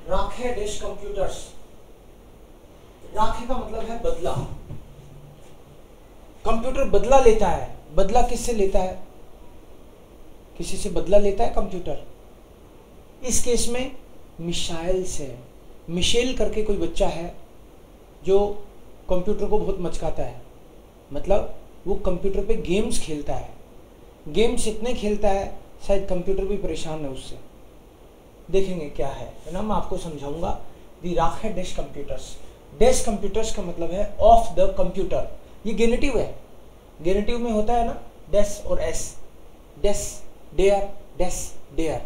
राखे dash computers. राखे का मतलब है बदला। कंप्यूटर बदला लेता है। बदला किससे लेता है? किसी से बदला लेता है कंप्यूटर। इस केस में मिशाइल से। मिशेल करके कोई बच्चा है जो कंप्यूटर को बहुत मचकाता है, मतलब वो कंप्यूटर पे गेम्स खेलता है। गेम्स इतने खेलता है शायद कंप्यूटर भी परेशान है उससे। देखेंगे क्या है ना, मैं आपको समझाऊंगा। दी राखे डैश कंप्यूटर्स। डैश कंप्यूटर्स का मतलब है ऑफ द कंप्यूटर। ये गेनेटिव है। गेनेटिव में होता है ना डैश और एस। डैश डेयर, डैश डेयर।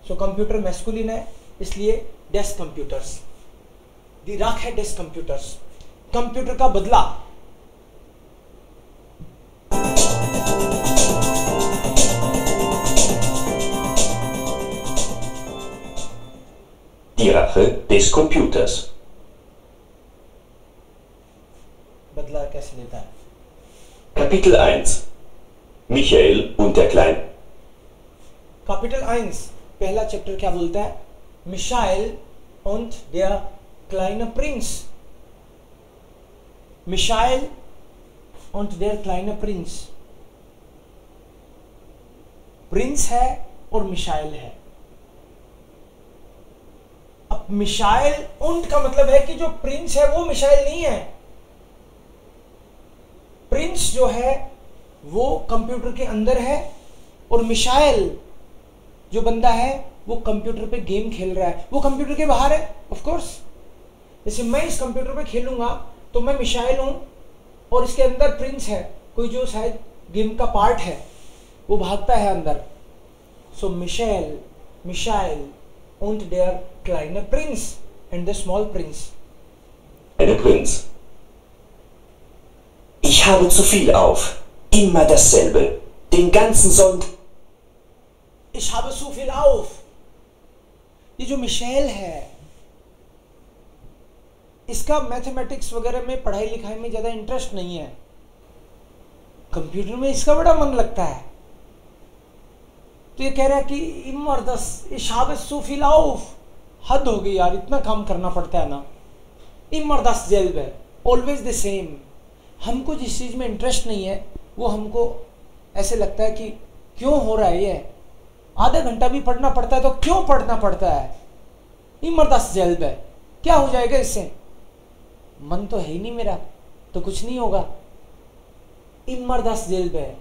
सो कंप्यूटर मैस्कुलिन है, इसलिए डैश कंप्यूटर्स। दी राखे डैश कंप्यूटर्स। कंप्यूटर का बदला। Die Rache des Computers. बदला कैसे लेता है? Kapitel 1. Michael und der Kleine. Kapitel 1 पहला चैप्टर क्या बोलता है? Michael und der kleine Prinz. Michael und der kleine Prinz. Prince है और मिशाइल है। अब मिशाइल उंट का मतलब है कि जो प्रिंस है वो मिशाइल नहीं है। प्रिंस जो है वो कंप्यूटर के अंदर है और मिशाइल जो बंदा है वो कंप्यूटर पे गेम खेल रहा है, वो कंप्यूटर के बाहर है। ऑफ कोर्स जैसे मैं इस कंप्यूटर पे खेलूंगा तो मैं मिशाइल हूं और इसके अंदर प्रिंस है, कोई जो शायद गेम का पार्ट है, वो भागता है अंदर। सो missile und der kleine Prinz and the small Prinz. Kleine Prinz. Ich habe zu viel auf. Immer dasselbe. Den ganzen Sonntag. Ich habe zu viel auf. ये जो मिशेल है इसका मैथमेटिक्स वगैरह में पढ़ाई लिखाई में ज्यादा इंटरेस्ट नहीं है। कंप्यूटर में इसका बड़ा मन लगता है। तो ये कह रहा है कि इमर दस इशाबत सूफिल आउफ। हद हो गई यार, इतना काम करना पड़ता है ना। इमर दस जेल्ब है, ऑलवेज द सेम। हमको जिस चीज़ में इंटरेस्ट नहीं है वो हमको ऐसे लगता है कि क्यों हो रहा है ये, आधा घंटा भी पढ़ना पड़ता है तो क्यों पढ़ना पड़ता है। इमर दस जेल्ब है, क्या हो जाएगा इससे, मन तो है ही नहीं मेरा तो कुछ नहीं होगा। इमर दस जेल्ब है,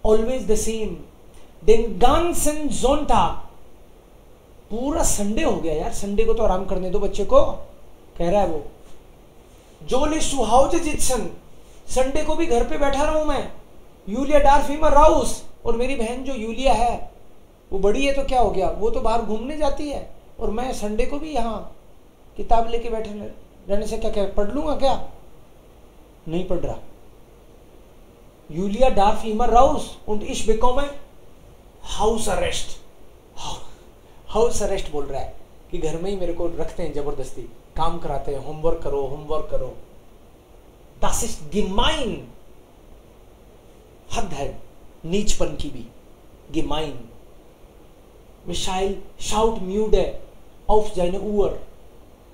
always the same. Den ganzen Sonntag, पूरा संडे हो गया यार, संडे को तो आराम करने दो बच्चे को, कह रहा है वो। जोली सुहाउज जित्सन, संडे को भी घर पे बैठा रहूं मैं। यूलिया डार्फीमर राउस, और मेरी बहन जो यूलिया है वो बड़ी है तो क्या हो गया, वो तो बाहर घूमने जाती है और मैं संडे को भी यहाँ किताब लेके बैठे रहने से क्या पढ़ लूंगा क्या? नहीं पढ़ रहा। यूलिया डार्फीमर राउस und ich bekomme हाउस अरेस्ट। हाउस अरेस्ट बोल रहा है कि घर में ही मेरे को रखते हैं, जबरदस्ती काम कराते हैं, होमवर्क करो। Das ist gemein, हद है नीचपन की भी। gemein। मिशाइल शाउट म्यूड auf seine Uhr,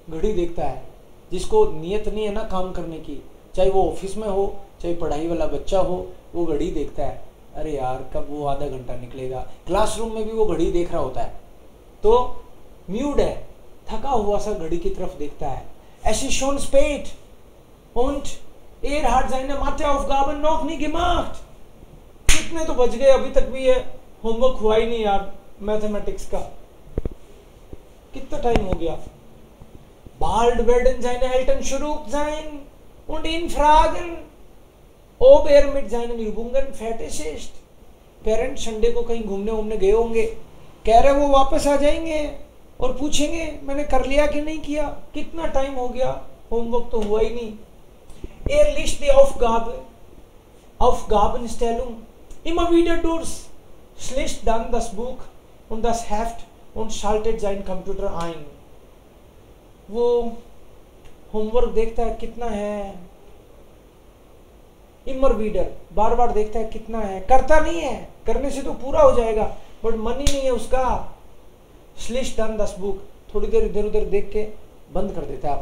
घड़ी देखता है। जिसको नियत नहीं है ना काम करने की, चाहे वो ऑफिस में हो चाहे पढ़ाई वाला बच्चा हो, वो घड़ी देखता है। अरे यार कब वो आधा घंटा निकलेगा। क्लासरूम में भी वो घड़ी देख रहा होता है तो म्यूड है, थका हुआ सा घड़ी की तरफ देखता है। Es ist schon spät und er hat seine Matheaufgaben noch nie gemacht। कितने तो बज गए, अभी तक भी ये होमवर्क हुआ ही नहीं यार मैथमेटिक्स का, कितना टाइम हो गया। Bald werden seine Eltern zurück sein und ihn fragen ob er mit seinen Übungen fertig ist। Parents Sunday को कहीं घूमने गए होंगे, कह रहे वो वापस आ जाएंगे और पूछेंगे मैंने कर लिया कि नहीं किया, कितना टाइम हो गया, होमवर्क तो हुआ ही नहीं। Er liest die Aufgabenstellung immer wieder durch, schließt dann das Buch und das Heft und schaltet seinen Computer ein। वो होमवर्क देखता है कितना है, इमर वीडर बार बार देखता है कितना है, करता नहीं है, करने से तो पूरा हो जाएगा बट मन ही नहीं है उसका। स्लिश डन दस बुक, थोड़ी देर इधर उधर देख के बंद कर देता है।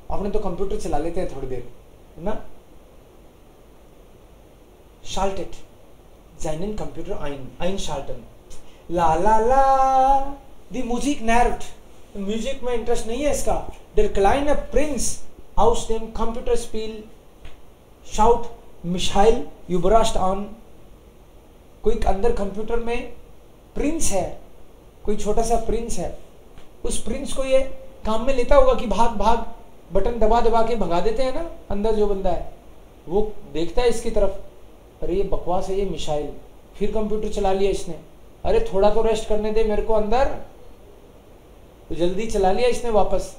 अपने तो कंप्यूटर चला लेते हैं थोड़ी देर, है ना। Schaltet seinen Computer einschalten. ला ला ला, die Musik nervt. म्यूजिक में इंटरेस्ट नहीं है इसका। Der kleine Prinz aus dem Computerspiel schaut Michael überrascht an. कोई अंदर कंप्यूटर में प्रिंस है, कोई छोटा सा प्रिंस है, उस प्रिंस को ये काम में लेता होगा कि भाग भाग बटन दबा दबा के भगा देते हैं ना अंदर जो बंदा है, वो देखता है इसकी तरफ, अरे ये बकवास है ये मिशाइल, फिर कंप्यूटर चला लिया इसने, अरे थोड़ा तो रेस्ट करने दे मेरे को अंदर, तो जल्दी चला लिया इसने वापस,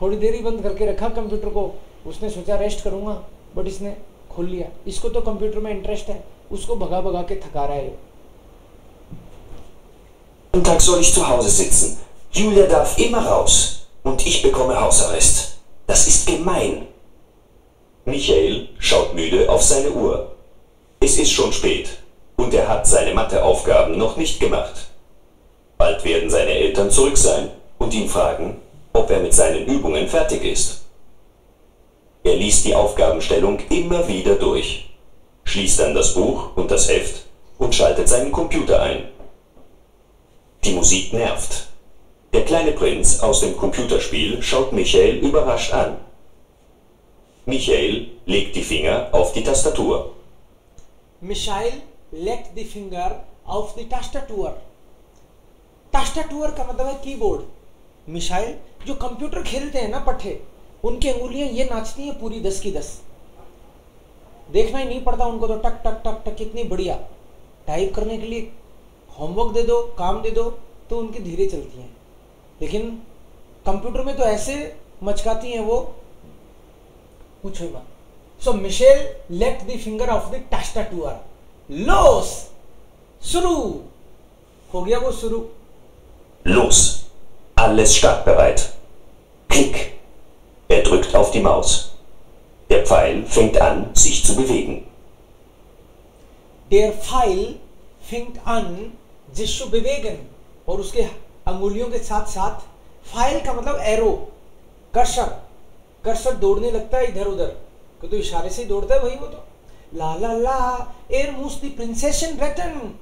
थोड़ी देर ही बंद करके रखा कंप्यूटर को, उसने सोचा रेस्ट करूंगा बट इसने खोल लिया। इसको तो कंप्यूटर में इंटरेस्ट है, उसको भगा भगा के थका रहा है। Am Tag soll ich zu Hause sitzen. Julia darf immer raus und ich bekomme Hausarrest. Das ist gemein. Michael schaut müde auf seine Uhr. Es ist schon spät und er hat seine Matheaufgaben noch nicht gemacht. Bald werden seine Eltern zurück sein und ihn fragen, ob er mit seinen Übungen fertig ist. Er liest die Aufgabenstellung immer wieder durch, schließt dann das Buch und das Heft und schaltet seinen Computer ein. Die Musik nervt. Der kleine Prinz aus dem Computerspiel schaut Michael überrascht an. Michael legt die Finger auf die Tastatur. Michael legt die Finger auf die Tastatur. Tastatur का मतलब है keyboard. Missile जो computer खेलते हैं ना पट्टे, उनकी अंगुलियां ये नाचती हैं पूरी 10 की 10। देखना ही नहीं पड़ता उनको, तो टक टक टक टक कितनी बढ़िया। टाइप करने के लिए होमवर्क दे दो, काम दे दो, तो उनकी धीरे चलती हैं, लेकिन कंप्यूटर में तो ऐसे मचकाती हैं वो, पूछो ही मत। So Michel left the finger of the टास्टाटूर। लोस, शुरू हो गया वो शुरू। Los, alles startbereit. Klick. Er drückt auf die Maus. Der Pfeil fängt an, sich zu bewegen. Der Pfeil fängt an, sich zu bewegen। और उसके अंगुलियों के साथ साथ फाइल का मतलब एरो, कर्सर, कर्सर दौड़ने लगता है इधर उधर, तो इशारे से ही दौड़ता है भाई वो तो। ला ला ला, एर मूस दी प्रिंसेशन रेटन।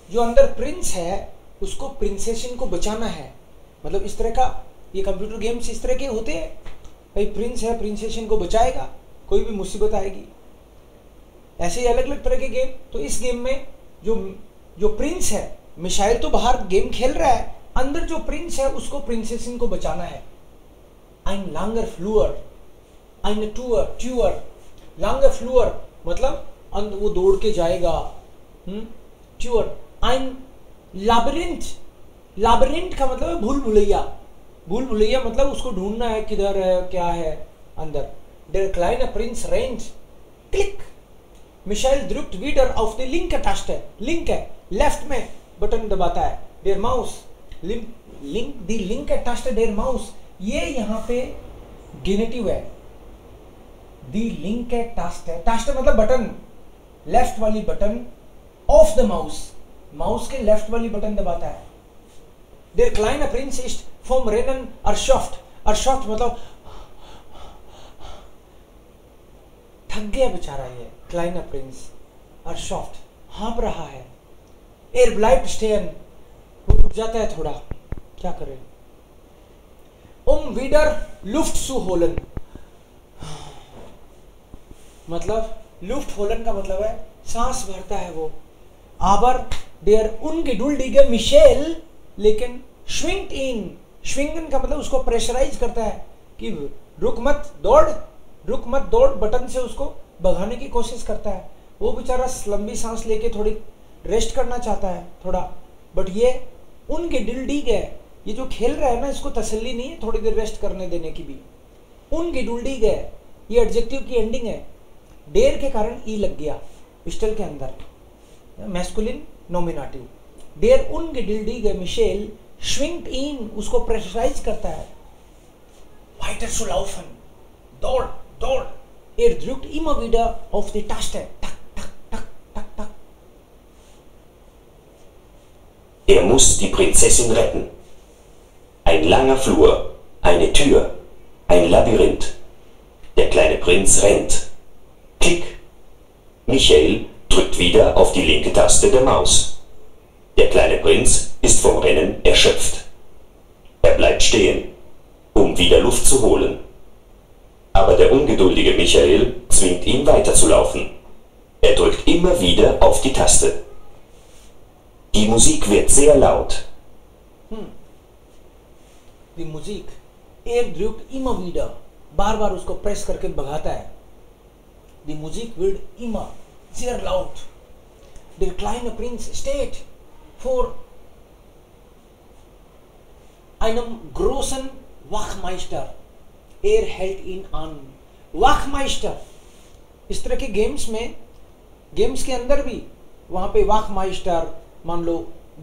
जो अंदर प्रिंस है उसको प्रिंसेशन को बचाना है, मतलब इस तरह का ये कंप्यूटर गेम्स इस तरह के होते हैं भाई, प्रिंस है प्रिंसेशन को बचाएगा, कोई भी मुसीबत आएगी, ऐसे ही अलग अलग तरह के गेम। तो इस गेम में जो प्रिंस है, मिशाइल तो बाहर गेम खेल रहा है, अंदर जो प्रिंस है उसको प्रिंसेसन को बचाना है। ein langer Flur, eine Tour, langer Flur मतलब वो दौड़ के जाएगा। Tour, ein Labyrinth, लाबिरिंथ का मतलब है भूल भुलैया, भूल भुलैया मतलब उसको ढूंढना है किधर है क्या है अंदर। Der kleine Prinz rennt, क्लिक। Michael drückt wieder auf die linke Taste, लिंक है लेफ्ट में बटन दबाता है। Der Maus, die linke Taste der Maus, ये यहाँ पे गेनेटिव है। Die linke Taste, Taste मतलब बटन, लेफ्ट वाली button of the mouse, mouse के लेफ्ट वाली बटन दबाता है। Der kleine Prinz ist vom Rennen erschöpft, erschöpft मतलब थक गया बेचारा ये kleiner Prinz, erschöpft हाँप रहा है। Er bleibt stehen, वो रुक जाता है थोड़ा, क्या करे। wieder Luft zu holen, मतलब लुफ्ट होलन का मतलब है सांस भरता है वो। Aber der ungeduldige Michael लेकिन schwingt ihn, schwingen का मतलब उसको प्रेशराइज करता है कि रुक मत दौड़, बटन से उसको भगाने की कोशिश करता है। वो बेचारा लंबी सांस लेके थोड़ी रेस्ट करना चाहता है थोड़ा, बट ये ungeduldig है, ये जो खेल रहा है ना इसको तसल्ली नहीं है थोड़ी देर रेस्ट करने देने की भी। ungeduldig है, ये एडजेक्टिव की एंडिंग है, डेर के कारण ई लग गया पिस्टल के अंदर, masculine nominative. Der ungeduldige Michael schwingt ihn, उसको प्रेशराइज करता है। weiter zu laufen, दौड़। Er drückt immer wieder auf die Taste, tak. Er muss die Prinzessin retten. Ein langer Flur, eine Tür, ein Labyrinth. Der kleine Prinz rennt. Klick. Michael drückt wieder auf die linke Taste der Maus. Der kleine Prinz ist vom Rennen erschöpft. Er bleibt stehen, um wieder Luft zu holen. Aber der ungeduldige Michael zwingt ihn weiterzulaufen. Er drückt immer wieder auf die Taste. Die Musik wird sehr laut. Die Musik, एक drückt immer wieder, बार बार उसको press करके भगाता है. Die Musik wird immer sehr laut. Der kleine Prinz steht vor einem großen Wachmeister. Hält ihn an. Wachmeister. इस तरह के games के अंदर भी वहां पे वाकमाइस्टर, मान लो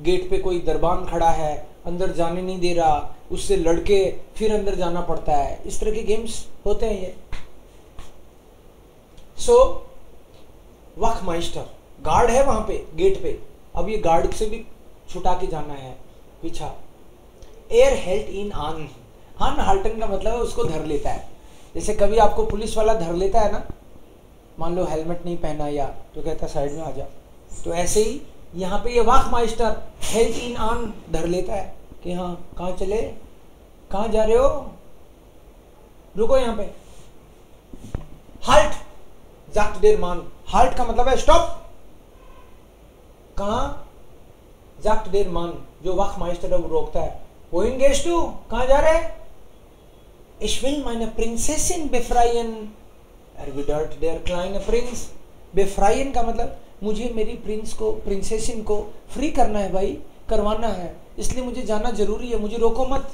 गेट पे कोई दरबान खड़ा है, अंदर जाने नहीं दे रहा, उससे लड़के फिर अंदर जाना पड़ता है. इस तरह के गेम्स होते हैं ये. सो वाकमाइस्टर गार्ड है वहां पे गेट पे. अब ये गार्ड से भी छुटा के जाना है पीछा. Air हेल्ट in on. अनहाल्टन का मतलब है उसको धर लेता है. जैसे कभी आपको पुलिस वाला धर लेता है ना, मान लो हेलमेट नहीं पहना या, तो कहता है साइड में आ जा. तो ऐसे ही यहाँ पे ये वाकमाइस्टर हेल्ट इन ऑन धर लेता है कि हाँ कहाँ चले, कहाँ जा रहे हो, रुको यहाँ पे. Halt sagt der Mann. Halt का मतलब है स्टॉप. कहाँ sagt der Mann, जो वाकमाइस्टर है वो रोकता है. Wohin gehst du? कहाँ जा रहे? Ich will meine Prinzessin befreien. Erwidert der kleine Prinz. Befreien का मतलब मुझे मेरी प्रिंसेसिन को फ्री करना है भाई, करवाना है, इसलिए मुझे जाना जरूरी है, मुझे रोको मत.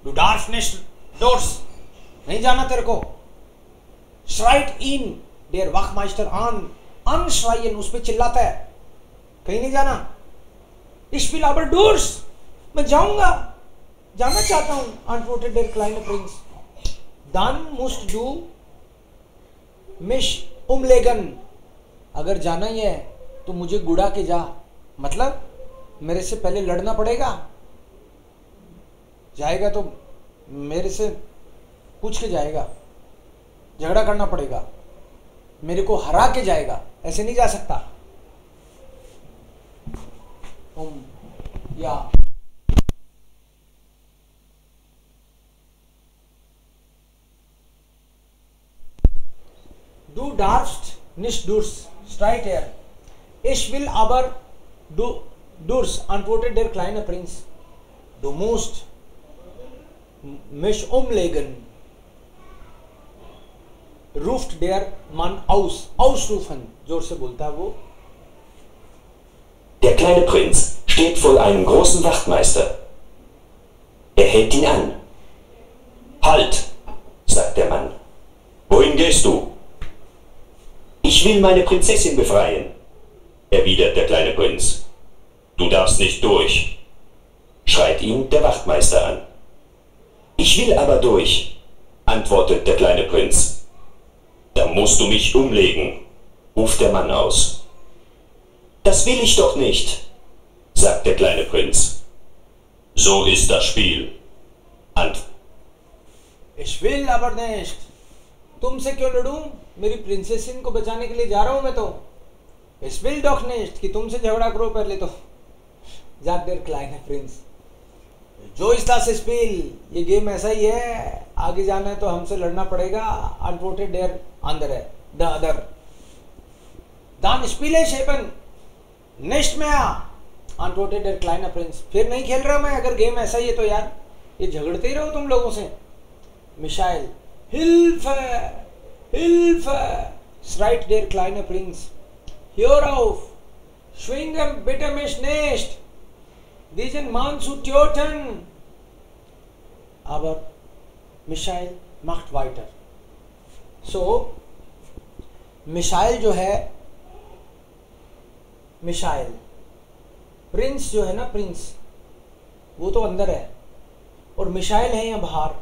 Du darfst nicht durch. नहीं जाना तेरे को. Schreit ihn der Wachmeister an. Anschreien, उस पे चिल्लाता है, कहीं नहीं जाना. Ich will aber durch. मैं जाऊंगा, जाना चाहता हूं. Antwortet der kleine Prinz. Dann musst du mich umlegen. अगर जाना ही है तो मुझे गुड़ा के जा. मतलब मेरे से पहले लड़ना पड़ेगा. जाएगा तो मेरे से पूछ के जाएगा, झगड़ा करना पड़ेगा, मेरे को हरा के जाएगा, ऐसे नहीं जा सकता. या Du darfst nicht durch, schreit er. Ich will aber durch, antwortet der kleine Prinz. Du musst mich umlegen, ruft der Mann aus. Ausrufen, जोर से बोलता है वो. Der kleine Prinz steht vor einem großen Wachtmeister. Er hält ihn an. Halt, sagt der Mann. Wohin gehst du? Ich will meine Prinzessin befreien, erwidert der kleine Prinz. Du darfst nicht durch, schreit ihn der Wachtmeister an. Ich will aber durch, antwortet der kleine Prinz. Dann musst du mich umlegen, ruft der Mann aus. Das will ich doch nicht, sagt der kleine Prinz. So ist das Spiel. Ich will aber nicht. तुमसे क्यों लड़ूं, मेरी प्रिंसेसिन को बचाने के लिए जा रहा हूं मैं तो. Ich will doch nicht, कि तुमसे झगड़ा करो पहले तो. sagt der kleine Prinz. जो ist das Spiel, ये गेम ऐसा ही है, आगे जाना है तो हमसे लड़ना पड़ेगा. antwortet der andere, the other. Dann spiele ich eben nicht mehr, antwortet der kleine Prinz. फिर नहीं खेल रहा मैं, अगर गेम ऐसा ही है तो यार ये झगड़ते ही रहो तुम लोगों से. Michael, Hilfe, Hilfe, schreit der kleine Prinz. Hör auf, schwingen bitte mich nicht, diesen Mann zu töten. Aber Michael macht weiter. So, Michael जो है, Michael, प्रिंस जो है ना, प्रिंस वो तो अंदर है और मिशाइल है यहाँ बाहर.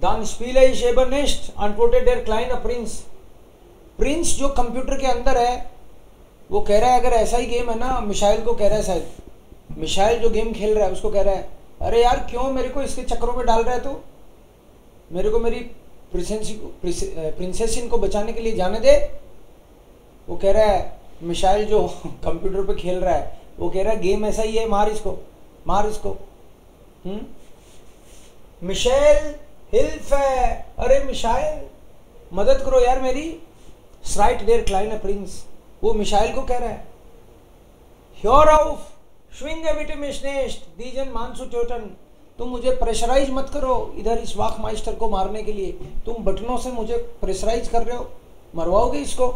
Dann spiele ich eben nicht, antwortet der kleine Prinz. Prince जो कंप्यूटर के अंदर है वो कह रहा है अगर ऐसा ही गेम है ना, मिशाइल को कह रहा है शायद, मिशाइल जो गेम खेल रहा है उसको कह रहा है अरे यार क्यों मेरे को इसके चक्करों में डाल रहा है, तो मेरे को मेरी प्रिंसेसिन को बचाने के लिए जाने दे। वो कह रहा है, मिशाइल जो कंप्यूटर पे खेल रहा है वो कह रहा है गेम ऐसा ही है, मार इसको मार इसको। मिशाइल हिल्फ है, अरे मिशाइल मदद करो यार मेरी। स्राइट देयर क्लाइने प्रिंस, वो मिशाइल को कह रहा है ह्योर ऑफ श्विंग एविटे मिशनेस्ट दीजन मानसू टोटन, तुम मुझे प्रेशराइज मत करो इधर इस वाक माइस्टर को मारने के लिए, तुम बटनों से मुझे प्रेशराइज कर रहे हो, मरवाओगे इसको।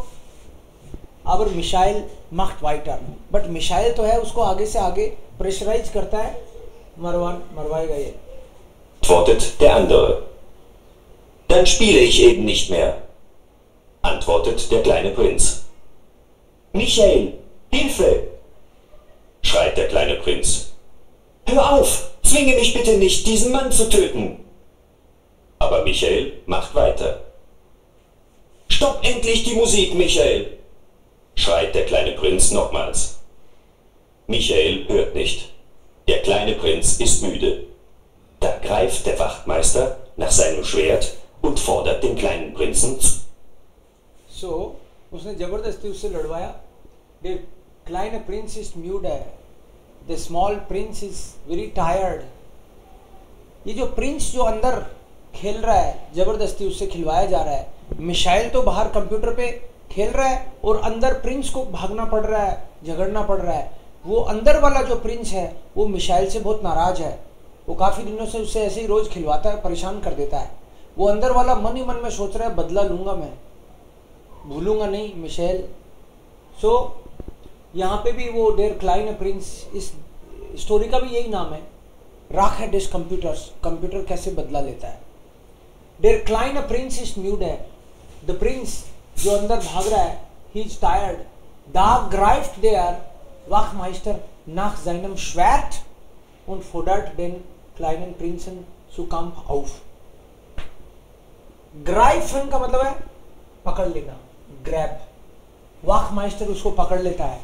अब मिशाइल मख्त वाइटर, बट मिशाइल तो है उसको आगे से आगे प्रेशराइज करता है, मरवाएगा ये। Antwortet der andere. Dann spiele ich eben nicht mehr, antwortet der kleine Prinz. Michael, Hilfe! Schreit der kleine Prinz. Hör auf! Zwinge mich bitte nicht, diesen Mann zu töten! Aber Michael macht weiter. Stopp endlich die Musik, Michael! Schreit der kleine Prinz nochmals. Michael hört nicht. Der kleine Prinz ist müde. Da greift der Wachtmeister nach seinem Schwert und fordert den kleinen Prinzen zu. So, उसने जबरदस्ती उससे लड़वाया। The kleine Prinz ist müde. The small prince is very tired. ये जो Prince जो अंदर खेल रहा है, जबरदस्ती उससे खिलवाया जा रहा है। मिशाइल तो बाहर कंप्यूटर पे खेल रहा है और अंदर प्रिंस को भागना पड़ रहा है, झगड़ना पड़ रहा है। वो अंदर वाला जो प्रिंस है वो मिशाइल से बहुत नाराज है, वो काफ़ी दिनों से उससे ऐसे ही रोज़ खिलवाता है, परेशान कर देता है। वो अंदर वाला मन ही मन में सोच रहा है बदला लूँगा मैं, भूलूंगा नहीं मिशेल। सो यहाँ पे भी वो डेर क्लाइन प्रिंस, इस स्टोरी का भी यही नाम है, राख है डिस कंप्यूटर्स, कंप्यूटर कैसे बदला लेता है। डेर क्लाइन प्रिंस इज म्यूड है, द प्रिंस जो अंदर भाग रहा है, ही इज टायर्ड, दा ग्राइफ्ट देयर वाखमाइस्टर नाख जाइनम श्वेर्ट und fordert den kleinen Prinzen zu Kampf auf. Greifen का मतलब है पकड़ लेना, ग्रैब। वाखमाइस्टर उसको पकड़ लेता है।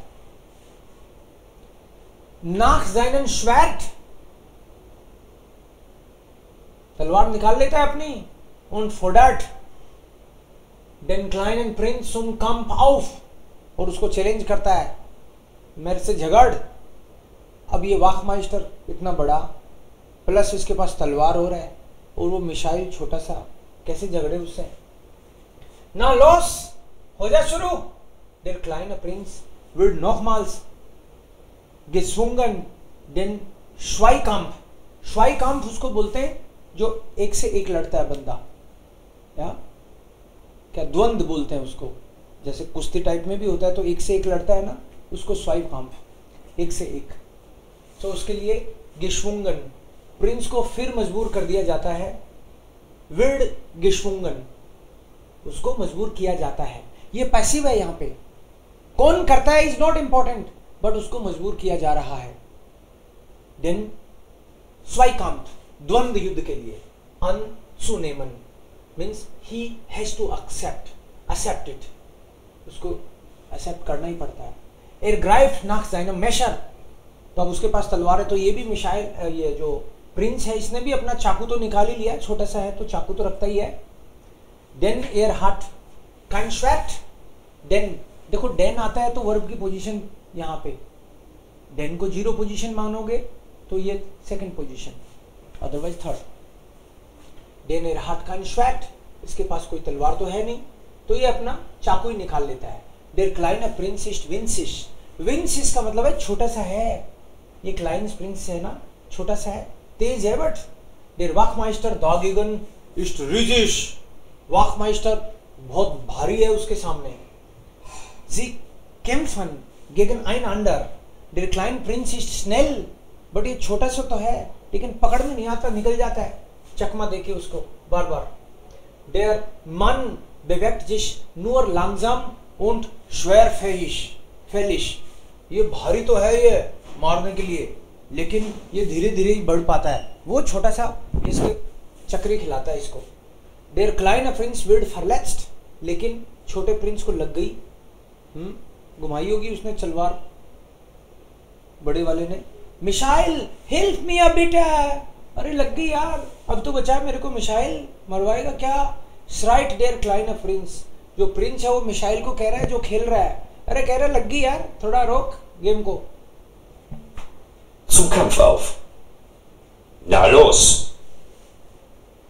nach seinen Schwert, तलवार निकाल लेता है अपनी, und fordert den kleinen Prinz zum Kampf auf, और उसको चैलेंज करता है मेरे से झगड़। अब ये वाखमाइस्टर इतना बड़ा, प्लस इसके पास तलवार हो रहा है, और वो मिशाइल छोटा सा, कैसे झगड़े उससे। ना लॉस हो जा शुरू। Der kleine Prinz wird nochmals gezwungen den Zweikampf, Zweikampf उसको बोलते हैं जो एक से एक लड़ता है बंदा, या क्या द्वंद्व बोलते हैं उसको, जैसे कुश्ती टाइप में भी होता है तो एक से एक लड़ता है ना, उसको Zweikampf, एक से एक। तो उसके लिए गिशवुंगन, प्रिंस को फिर मजबूर कर दिया जाता है, विल्ड गिशवुंगन, उसको मजबूर किया जाता है। ये पैसिव है, यहाँ पे कौन करता है इज नॉट इंपॉर्टेंट, बट उसको मजबूर किया जा रहा है। देन स्वाइकांत, द्वंद्व युद्ध के लिए, अनसुनेमन means he has to accept it, उसको एक्सेप्ट करना ही पड़ता है। एरग्राइफ नाख जाइनम मेशर, तो अब उसके पास तलवार है, तो ये भी मिशाइल, ये जो प्रिंस है इसने भी अपना चाकू तो निकाल ही लिया, छोटा सा है तो चाकू तो रखता ही है। देन एयर हट कंस्ट्रक्ट, देन देखो देन आता है तो वर्ब की पोजीशन यहाँ पे, देन को 0 पोजीशन मानोगे तो ये second position, otherwise third. Then एयर हट कंस्ट्रक्ट, इसके पास कोई तलवार तो है नहीं, तो ये अपना चाकू ही निकाल लेता है। देर क्लाइन प्रिंस इस्ट विंसिस, विंसिस का मतलब है छोटा सा है, ये क्लाइन प्रिंस है ना, छोटा सा है, तेज है, बट देर वाखमाइस्टर दागिगन इस्ट रिजिश, वाखमाइस्टर बहुत भारी है उसके सामने। जी कैम्फन गेगन आइन अंडर, देर क्लाइन प्रिंस इस्ट स्नेल, बट ये छोटा सा तो है लेकिन पकड़ में नहीं आता, निकल जाता है, चकमा देके उसको बार बार। देर मन बेवेक्ट जिश नूर लांगजाम und schwerfällig, ये भारी तो है ये मारने के लिए, लेकिन ये धीरे धीरे ही बढ़ पाता है, वो छोटा सा इसके चक्री खिलाता है इसको। देर क्लाइन प्रिंस विड फरलेस्ट, लेकिन छोटे प्रिंस को लग गई, घुमाई होगी उसने तलवार बड़े वाले ने, missile help me a bit. अरे लग गई यार, अब तो बचा मेरे को, मिशाइल मरवाएगा क्या? श्राइट देयर क्लाइन प्रिंस, जो प्रिंस है वो मिशाइल को कह रहा है जो खेल रहा है, अरे कह रहा है लग गई यार, थोड़ा रोक गेम को। Zum Kampf auf. Na los!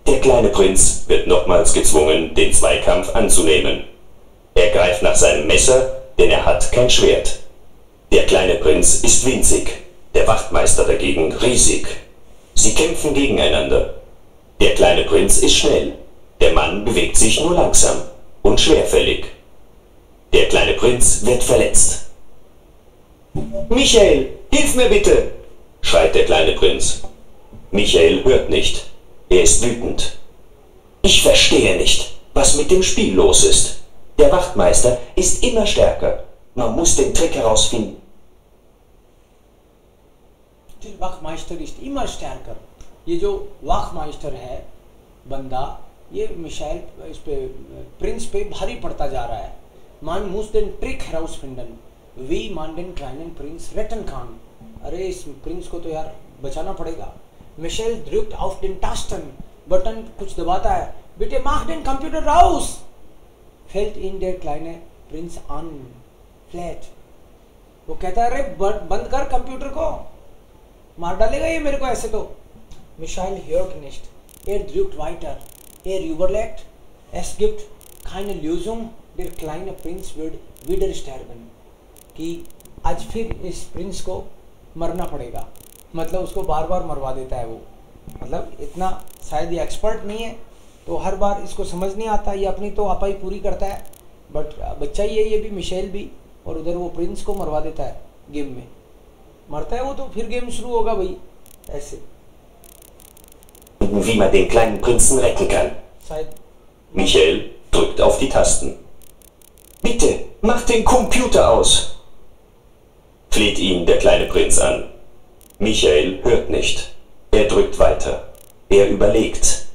Der kleine Prinz wird nochmals gezwungen, den Zweikampf anzunehmen. Er greift nach seinem Messer, denn er hat kein Schwert. Der kleine Prinz ist winzig, der Wachtmeister dagegen riesig. Sie kämpfen gegeneinander. Der kleine Prinz ist schnell, der Mann bewegt sich nur langsam und schwerfällig. Der kleine Prinz wird verletzt. Michael, hilf mir bitte! Schreit der kleine Prinz. Michael hört nicht. Er ist wütend. Ich verstehe nicht, was mit dem Spiel los ist. Der Wachtmeister ist immer stärker. Man muss den Trick herausfinden. Der Wachtmeister ist immer stärker. ये जो वाखमाइस्टर है बंदा, ये missile इस पे Prince पे भारी पड़ता जा रहा है। मान मूस den Trick herausfinden. Wie man den kleinen Prinz retten kann. अरे इस प्रिंस को तो यार बचाना पड़ेगा। Michel drückt auf den Tasten, button कुछ दबाता है। बिटे mach den Computer raus, fällt ihn der kleine Prinz an, flat। वो कहता है अरे बंद कर कंप्यूटर को, मार डालेगा ये मेरे को ऐसे तो। Missile hört nicht, drückt weiter, überlegt, es gibt keine Lösung, der kleine Prinz wird wieder sterben। कि आज फिर इस प्रिंस को मरना पड़ेगा, मतलब उसको बार बार मरवा देता है वो। मतलब इतना शायद ये एक्सपर्ट नहीं है, तो हर बार इसको समझ नहीं आता, ये अपनी तो आपाई पूरी करता है, बट बच्चा ही है ये भी, मिशेल भी, और उधर वो प्रिंस को मरवा देता है गेम में। मरता है वो तो फिर गेम शुरू होगा भाई ऐसे। Wie man den kleinen Prinzen retten kann. Michael drückt auf die Tasten. Bitte, mach den Computer aus! Fleht ihn der kleine Prinz an. Michael hört nicht. Er drückt weiter. Er überlegt.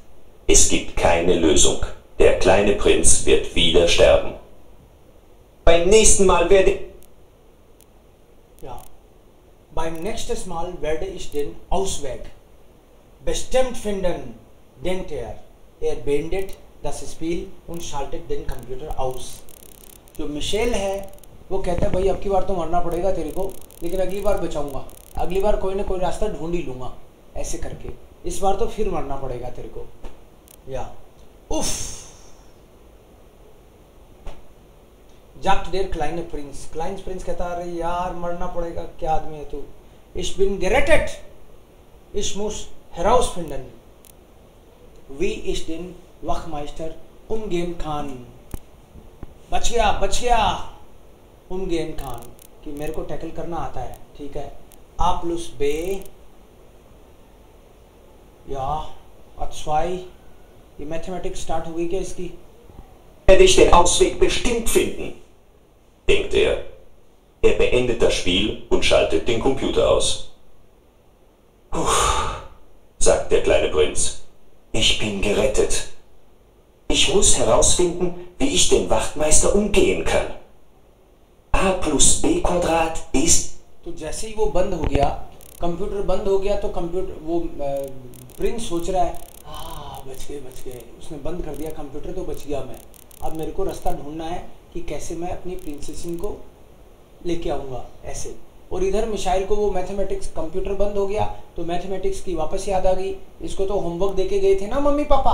Es gibt keine Lösung. Der kleine Prinz wird wieder sterben. Beim nächsten Mal werde... Ja. Beim nächsten Mal werde ich den Ausweg bestimmt finden, denkt er. Er beendet das Spiel und schaltet den Computer aus. जो Michel है वो कहता है भाई अब की बार तो मरना पड़ेगा तेरे को, लेकिन अगली बार बचाऊंगा, अगली बार कोई ना कोई रास्ता ढूंढ ही लूंगा ऐसे करके, इस बार तो फिर मरना पड़ेगा तेरे को। या उफ जाक्ट देर क्लाइन प्रिंस कहता है अरे यार मरना पड़ेगा, क्या आदमी है तू। Ich bin gerettet, ich muss herausfinden, wie ich den Wachmeister umgehen kann। बच गया umgehen kann, कि मेरे को टैकल करना आता है, ठीक है। A plus B, या A2, ये मैथमेटिक्स स्टार्ट हो गई क्या इसकी? Werde ich den Ausweg bestimmt finden, denkt er. Er beendet das Spiel und schaltet den Computer aus. Puh, sagt der kleine Prinz. Ich bin gerettet. Ich muss herausfinden, wie ich den Wachtmeister umgehen kann. A plus B Quadrat ist... तो जैसे ही वो बंद हो गया, computer बंद हो गया, तो कंप्यूटर वो प्रिंस सोच रहा है हाँ बच गए, उसने बंद कर दिया कंप्यूटर, तो बच गया मैं। अब मेरे को रास्ता ढूंढना है कि कैसे मैं अपनी प्रिंसेसिन को लेके आऊँगा ऐसे। और इधर मिशाइल को वो मैथमेटिक्स, कंप्यूटर बंद हो गया तो मैथमेटिक्स की वापस याद आ गई। इसको तो होमवर्क देके गए थे ना मम्मी पापा,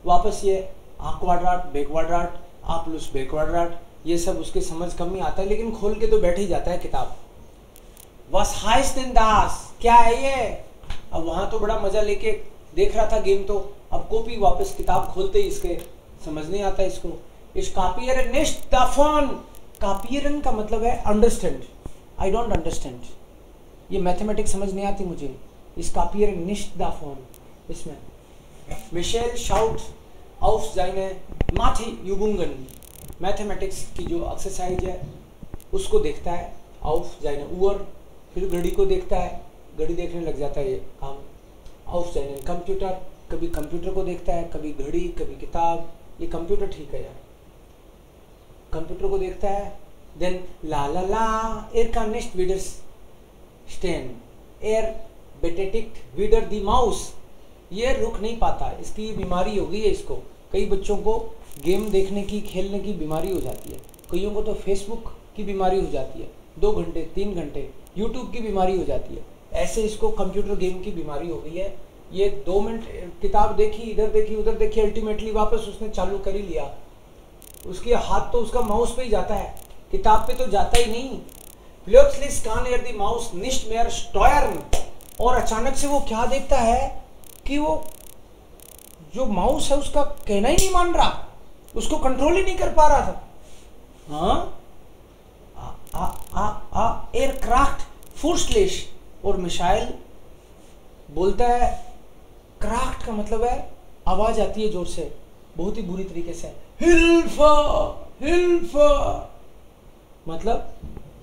वापस ये आ क्वाड्राट बे क्वाड्राट आ प्लस बे क्वाड्राट, ये सब उसके समझ कम ही आता है, लेकिन खोल के तो बैठ ही जाता है किताब। Was heißt denn das? क्या है ये? अब वहाँ तो बड़ा मजा लेके देख रहा था गेम, तो अब कॉपी वापस किताब खोलते ही इसके समझ नहीं आता इसको। Ich kapiere nicht davon, कापियरन का मतलब है अंडरस्टैंड, आई डोंट अंडरस्टैंड, ये मैथमेटिक्स समझ नहीं आती मुझे। इस कापियरन निश्ट दाफोन इसमें मिशेल शाउट auf seine Mathe-Übungen, मैथमेटिक्स की जो एक्सरसाइज है उसको देखता है। auf seine Uhr, फिर घड़ी को देखता है, घड़ी देखने लग जाता है ये काम। auf seinen कंप्यूटर, कभी कंप्यूटर को देखता है, कभी घड़ी, कभी किताब। ये कंप्यूटर ठीक है यार, कंप्यूटर को देखता है। देन ला ला ला er kann nicht widerstehen, er betätigt wieder die Maus। ये रुक नहीं पाता, इसकी ये बीमारी हो गई है इसको। कई बच्चों को गेम देखने की, खेलने की बीमारी हो जाती है, कईयों को तो फेसबुक की बीमारी हो जाती है, 2 घंटे 3 घंटे यूट्यूब की बीमारी हो जाती है। ऐसे इसको कंप्यूटर गेम की बीमारी हो गई है। ये 2 मिनट किताब देखी, इधर देखी उधर देखी, अल्टीमेटली वापस उसने चालू कर ही लिया। उसके हाथ तो उसका माउस पे ही जाता है, किताब पे तो जाता ही नहीं। Plötzlich kann er die Maus nicht mehr steuern। और अचानक से वो क्या देखता है कि वो जो माउस है उसका कहना ही नहीं मान रहा, उसको कंट्रोल ही नहीं कर पा रहा था। एयरक्राफ्ट फुर्स्टलिश। और मिशाइल बोलता है, क्राफ्ट का मतलब है आवाज आती है जोर से, बहुत ही बुरी तरीके से, हिल्फा हिल्फा। मतलब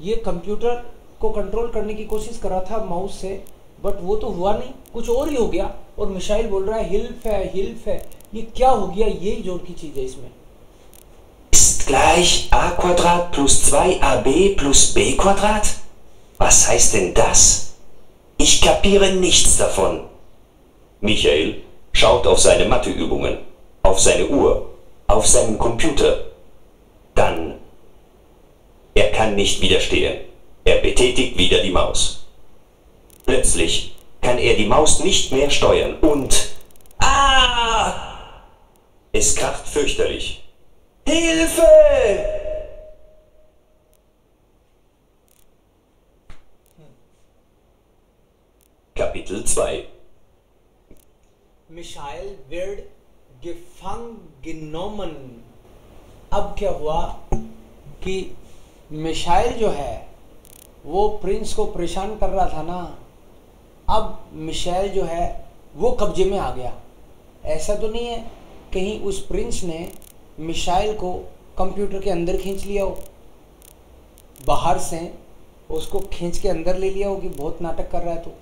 ये कंप्यूटर को कंट्रोल करने की कोशिश कर रहा था माउस से, बट वो तो हुआ नहीं, कुछ और ही हो गया। और मिशाइल बोल रहा है हिल्फ है हिल्फ है। ये क्या हो गया, यही जोर की चीज है इसमें। Ist gleich a Quadrat plus 2ab plus b Quadrat? Was heißt denn das? Ich kapiere nichts davon. Michael schaut auf seine Matheübungen, auf seine Uhr, auf seinen Computer. Dann, er kann nicht widerstehen. Er betätigt wieder die Maus. Plötzlich kann er die Maus nicht mehr steuern und... Es kracht fürchterlich. Hilfe! Kapitel 2 missile wird gefangen genommen। अब क्या हुआ कि missile जो है वो Prince को परेशान कर रहा था ना, अब मिशाइल जो है वो कब्जे में आ गया। ऐसा तो नहीं है कहीं उस प्रिंस ने मिशाइल को कंप्यूटर के अंदर खींच लिया हो, बाहर से उसको खींच के अंदर ले लिया हो कि बहुत नाटक कर रहा है। तो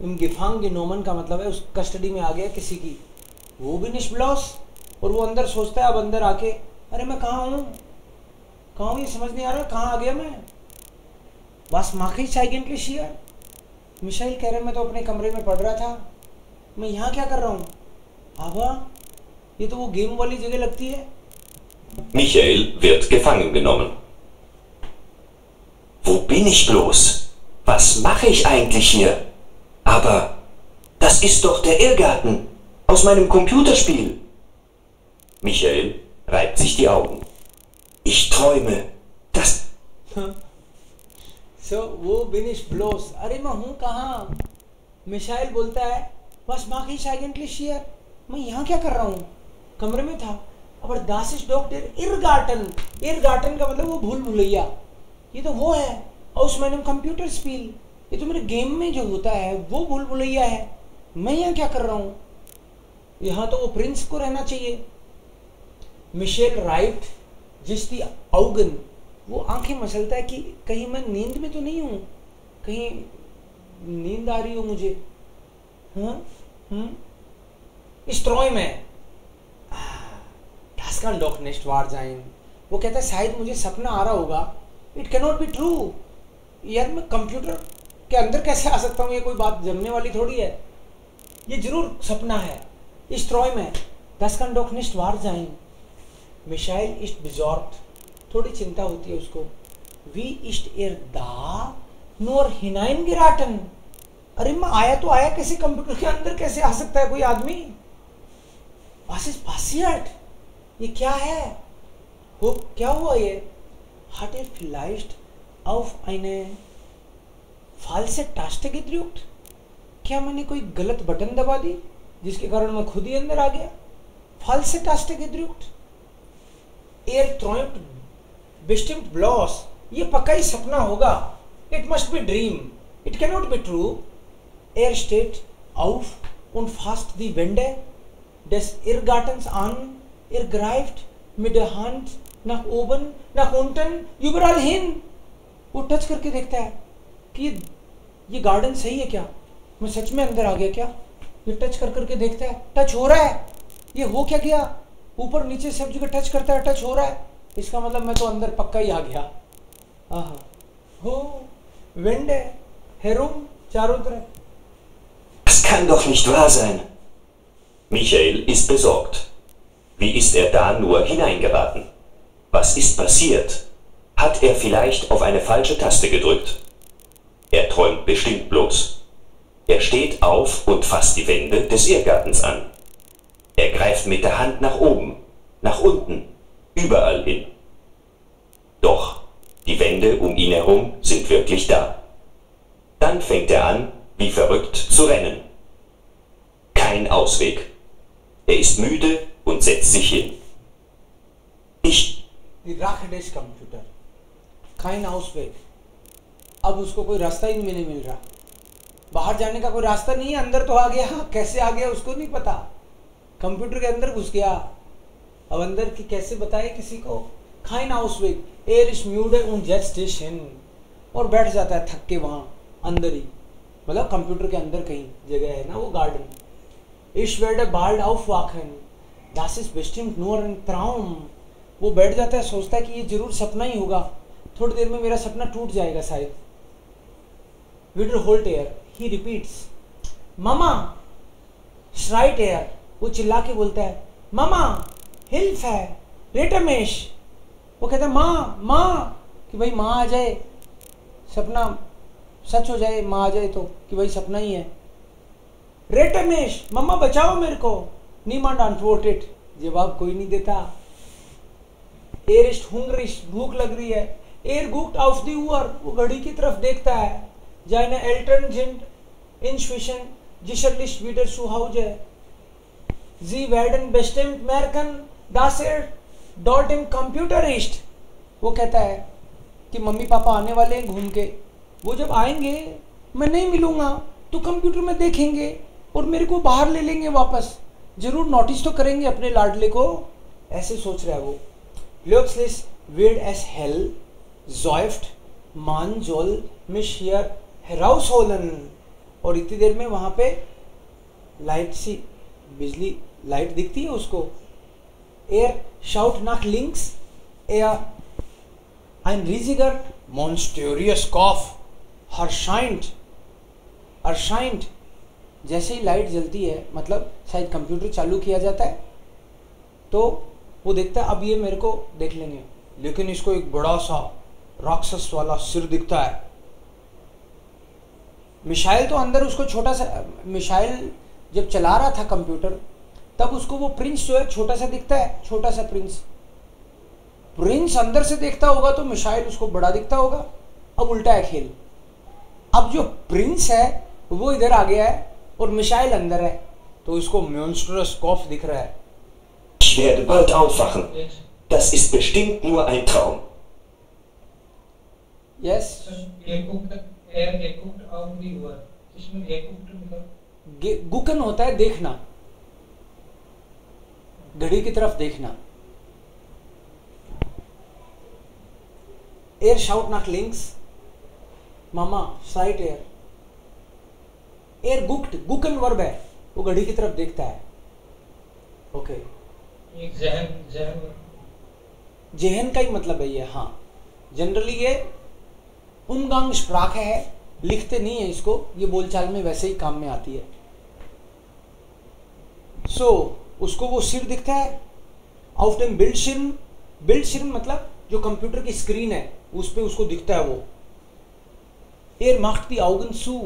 गिफांग गिनोमन का मतलब है उस कस्टडी में आ गया किसी की, वो भी निष्ब्लॉस। और वो अंदर सोचता है, अब अंदर आके अरे मैं कहाँ हूँ ये समझ नहीं आ रहा, कहाँ आ गया मैं। बस माखी eigentlich hier। मिशाइल कह रहे मैं तो अपने कमरे में पढ़ रहा था, मैं यहाँ क्या कर रहा हूँ। आबा ये तो वो गेम वाली जगह लगती है। Michael wird gefangen genommen. Wo bin ich bloß? Was mache ich eigentlich hier? Aber das ist doch der Irrgarten aus meinem Computerspiel. Michael reibt sich die Augen. Ich träume, dass... वो bin ich bloß, अरे मैं हूँ कहाँ। Missile बोलता है बस माखी eigentlich hier, मैं यहाँ क्या कर रहा हूँ, कमरे में था। अब das ist doch der Irrgarten। Irrgarten का मतलब वो भूल भुलैया, ये तो वो है aus meinem Computerspiel। ये तो मेरे गेम में जो होता है वो भूल भुलैया है, मैं यहाँ क्या कर रहा हूँ। यहाँ तो वो प्रिंस को रहना चाहिए। मिशेल राइट जिस दी औगन, वो आंखें मसलता है कि कहीं मैं नींद में तो नहीं हूँ, कहीं नींद आ रही हो मुझे। इस ट्रॉय में das kann doch nicht wahr sein। वो कहता है शायद मुझे सपना आ रहा होगा। It cannot be true. यार मैं कंप्यूटर के अंदर कैसे आ सकता हूँ, ये कोई बात जमने वाली थोड़ी है, ये जरूर सपना है। इस ट्रॉय में das kann doch nicht wahr sein। Missile ist besorgt, थोड़ी चिंता होती है उसको। Wie ist er da nur hineingeraten। अरे मैं आया तो आया कैसे, कंप्यूटर के अंदर कैसे आ सकता है कोई आदमी। Was ist passiert? ये क्या है, वो क्या हुआ ये। Hat er vielleicht auf eine falsche Taste gedrückt? क्या मैंने कोई गलत बटन दबा दी जिसके कारण मैं खुद ही अंदर आ गया। Falsche Taste gedrückt। Er träumt bestimmt bloß। ये पक्का ही सपना होगा। It must be dream। It cannot be true। Er steht auf und fasst die Wände des Irrgartens an। Er greift mit der Hand nach oben, nach unten, überall hin। वो touch करके देखता है कि ये गार्डन सही है क्या, मैं सच में अंदर आ गया क्या। ये टच कर करके देखता है, टच हो रहा है। ये हो क्या गया, ऊपर नीचे सब जगह टच करता है, टच हो रहा है, इसका मतलब मैं तो अंदर पक्का ही आ गया। हो वेंडे हेरुम चारों तरफ। Das kann doch nicht wahr sein. Michael ist besorgt. Wie ist er da nur hineingeraten? Was ist passiert? Hat er vielleicht auf eine falsche Taste gedrückt? Er träumt bestimmt bloß. Er steht auf und fasst die Wände des Irrgartens an. Er greift mit der Hand nach oben, nach unten, überall hin. Doch die Wände um ihn herum sind wirklich da. Dann fängt er an, wie verrückt zu rennen. Kein Ausweg. Er ist müde und setzt sich hin. Die Rache des computer, kein Ausweg. अब उसको कोई रास्ता ही नहीं मिल रहा, बाहर जाने का कोई रास्ता नहीं है, अंदर तो आ गया, कैसे आ गया उसको नहीं पता, कंप्यूटर के अंदर घुस गया, अब अंदर की कैसे बताए किसी को। kein Ausweg, er ist müde und setzt sich hin, और बैठ जाता है थक के वहाँ अंदर ही, मतलब कंप्यूटर के अंदर कहीं जगह है ना वो garden. Ich werde bald aufwachen, das ist bestimmt nur ein Traum। वो बैठ जाता है, सोचता है कि ये जरूर सपना ही होगा, थोड़ी देर में मेरा सपना टूट जाएगा शायद। Wiederholt er, he repeats, mama schreit er, वो चिल्ला के बोलता है मामा Hilfe, rette mich। वो कहता है माँ माँ, कि भाई माँ आ जाए, सपना सच हो जाए, माँ आ जाए तो कि भाई सपना ही है। Rette mich, मम्मा बचाओ मेरे को। Niemand antwortet, जवाब कोई नहीं देता। Er ist hungrig, भूख लग रही है। Er guckt auf die Uhr, वो घड़ी की तरफ देखता है। Seine Eltern sind inzwischen sicherlich wieder zu Hause। Sie werden bestimmt merken, dass dort im Computer ist। वो कहता है कि मम्मी पापा आने वाले हैं घूम के, वो जब आएंगे मैं नहीं मिलूंगा तो कंप्यूटर में देखेंगे और मेरे को बाहर ले लेंगे वापस, जरूर नोटिस तो करेंगे अपने लाडले को, ऐसे सोच रहा है वो। Plötzlich wird es hell, seufzt, man soll mich hier herausholen। और इतनी देर में वहां पे लाइट सी, बिजली लाइट दिखती है उसको। Er schaut nach links, ein riesiger monströs Kopf erscheint। जैसे ही लाइट जलती है, मतलब शायद कंप्यूटर चालू किया जाता है, तो वो देखता है अब ये मेरे को देख लेंगे, लेकिन इसको एक बड़ा सा राक्षस वाला सिर दिखता है। मिशाइल तो अंदर उसको छोटा सा, मिशाइल जब चला रहा था कंप्यूटर तब उसको वो प्रिंस जो है छोटा सा दिखता है, छोटा सा प्रिंस अंदर से देखता होगा तो मिशाइल उसको बड़ा दिखता होगा। अब उल्टा है खेल, अब जो प्रिंस है वो इधर आ गया है और मिशाइल अंदर है, तो इसको monstrous Kopf दिख रहा है। Ich werde bald aufwachen. Das ist bestimmt nur ein Traum. Yes. गुकन होता है देखना, घड़ी की तरफ देखना। Er schaut nach links, मामा schreit er। Er guckt, गुकन वर्ब है, वो घड़ी की तरफ देखता है। ओके, जेहन का ही मतलब है ये। हाँ, जनरली ये Umgangssprache है, लिखते नहीं है इसको, ये बोलचाल में वैसे ही काम में आती है। सो उसको वो सिर दिखता है। Auf dem Bildschirm मतलब जो कंप्यूटर की स्क्रीन है उस पे उसको दिखता है वो। Er macht die Augen zu,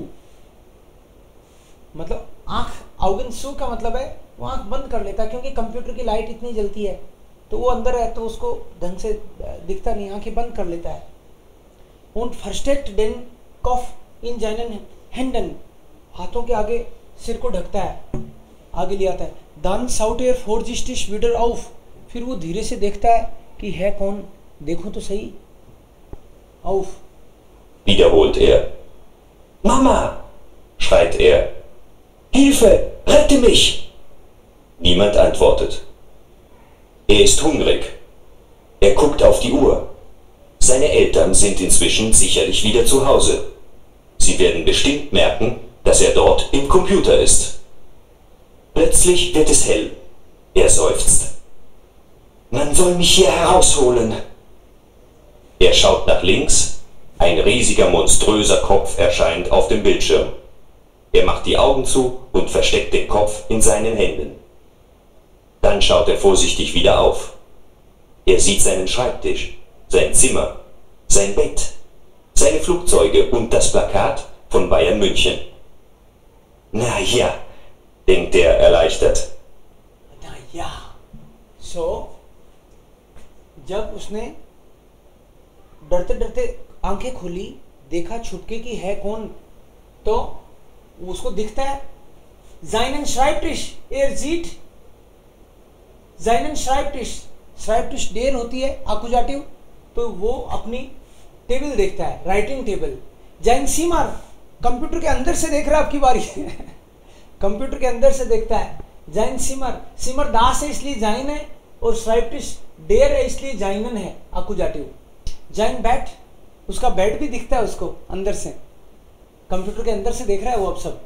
मतलब आंख, Augen zu का मतलब है वो आंख बंद कर लेता है, क्योंकि कंप्यूटर की लाइट इतनी जलती है तो वो अंदर है तो उसको ढंग से दिखता नहीं, आंखें बंद कर लेता है। Und versteckt den Kopf in seinen Händen, हाथों के आगे सिर को ढकता है, आगे ले आता है। Dann schaut er vorsichtig wieder auf, फिर वो धीरे से देखता है कि है कौन, देखो तो सही। Auf, Wiederholt er. Mama, schreit er. Hilfe, rette mich! Niemand antwortet. Er ist hungrig. Er guckt auf die Uhr. Seine Eltern sind inzwischen sicherlich wieder zu Hause. Sie werden bestimmt merken, dass er dort im Computer ist. Plötzlich wird es hell. Er seufzt. Man soll mich hier herausholen. Er schaut nach links. Ein riesiger, monströser Kopf erscheint auf dem Bildschirm. Er macht die Augen zu und versteckt den Kopf in seinen Händen. Dann schaut er vorsichtig wieder auf. Er sieht seinen Schreibtisch, sein Zimmer, sein Bett, seine Flugzeuge und das Plakat von Bayern München. Na ja, denkt er erleichtert. ना या सो जब उसने डरते डरते आंखें खोली, देखा छुपके की है कौन, तो उसको दिखता है Seinen Schreibtisch, er sieht Seinen Schreibtisch, Schreibtisch देर होती है आकुजाटिव, तो वो अपनी टेबल देखता है, writing table. Sein Zimmer, computer के अंदर से देख रहा है, आपकी बारी कंप्यूटर के अंदर से देखता है. Sein Zimmer, सिमर दास है इसलिए जाइन है, और Schreibtisch देर है इसलिए जाइनन है आकुजाटिव. Sein Bett, उसका बेड भी दिखता है उसको अंदर से, कंप्यूटर के अंदर से देख रहा है वो अब सब.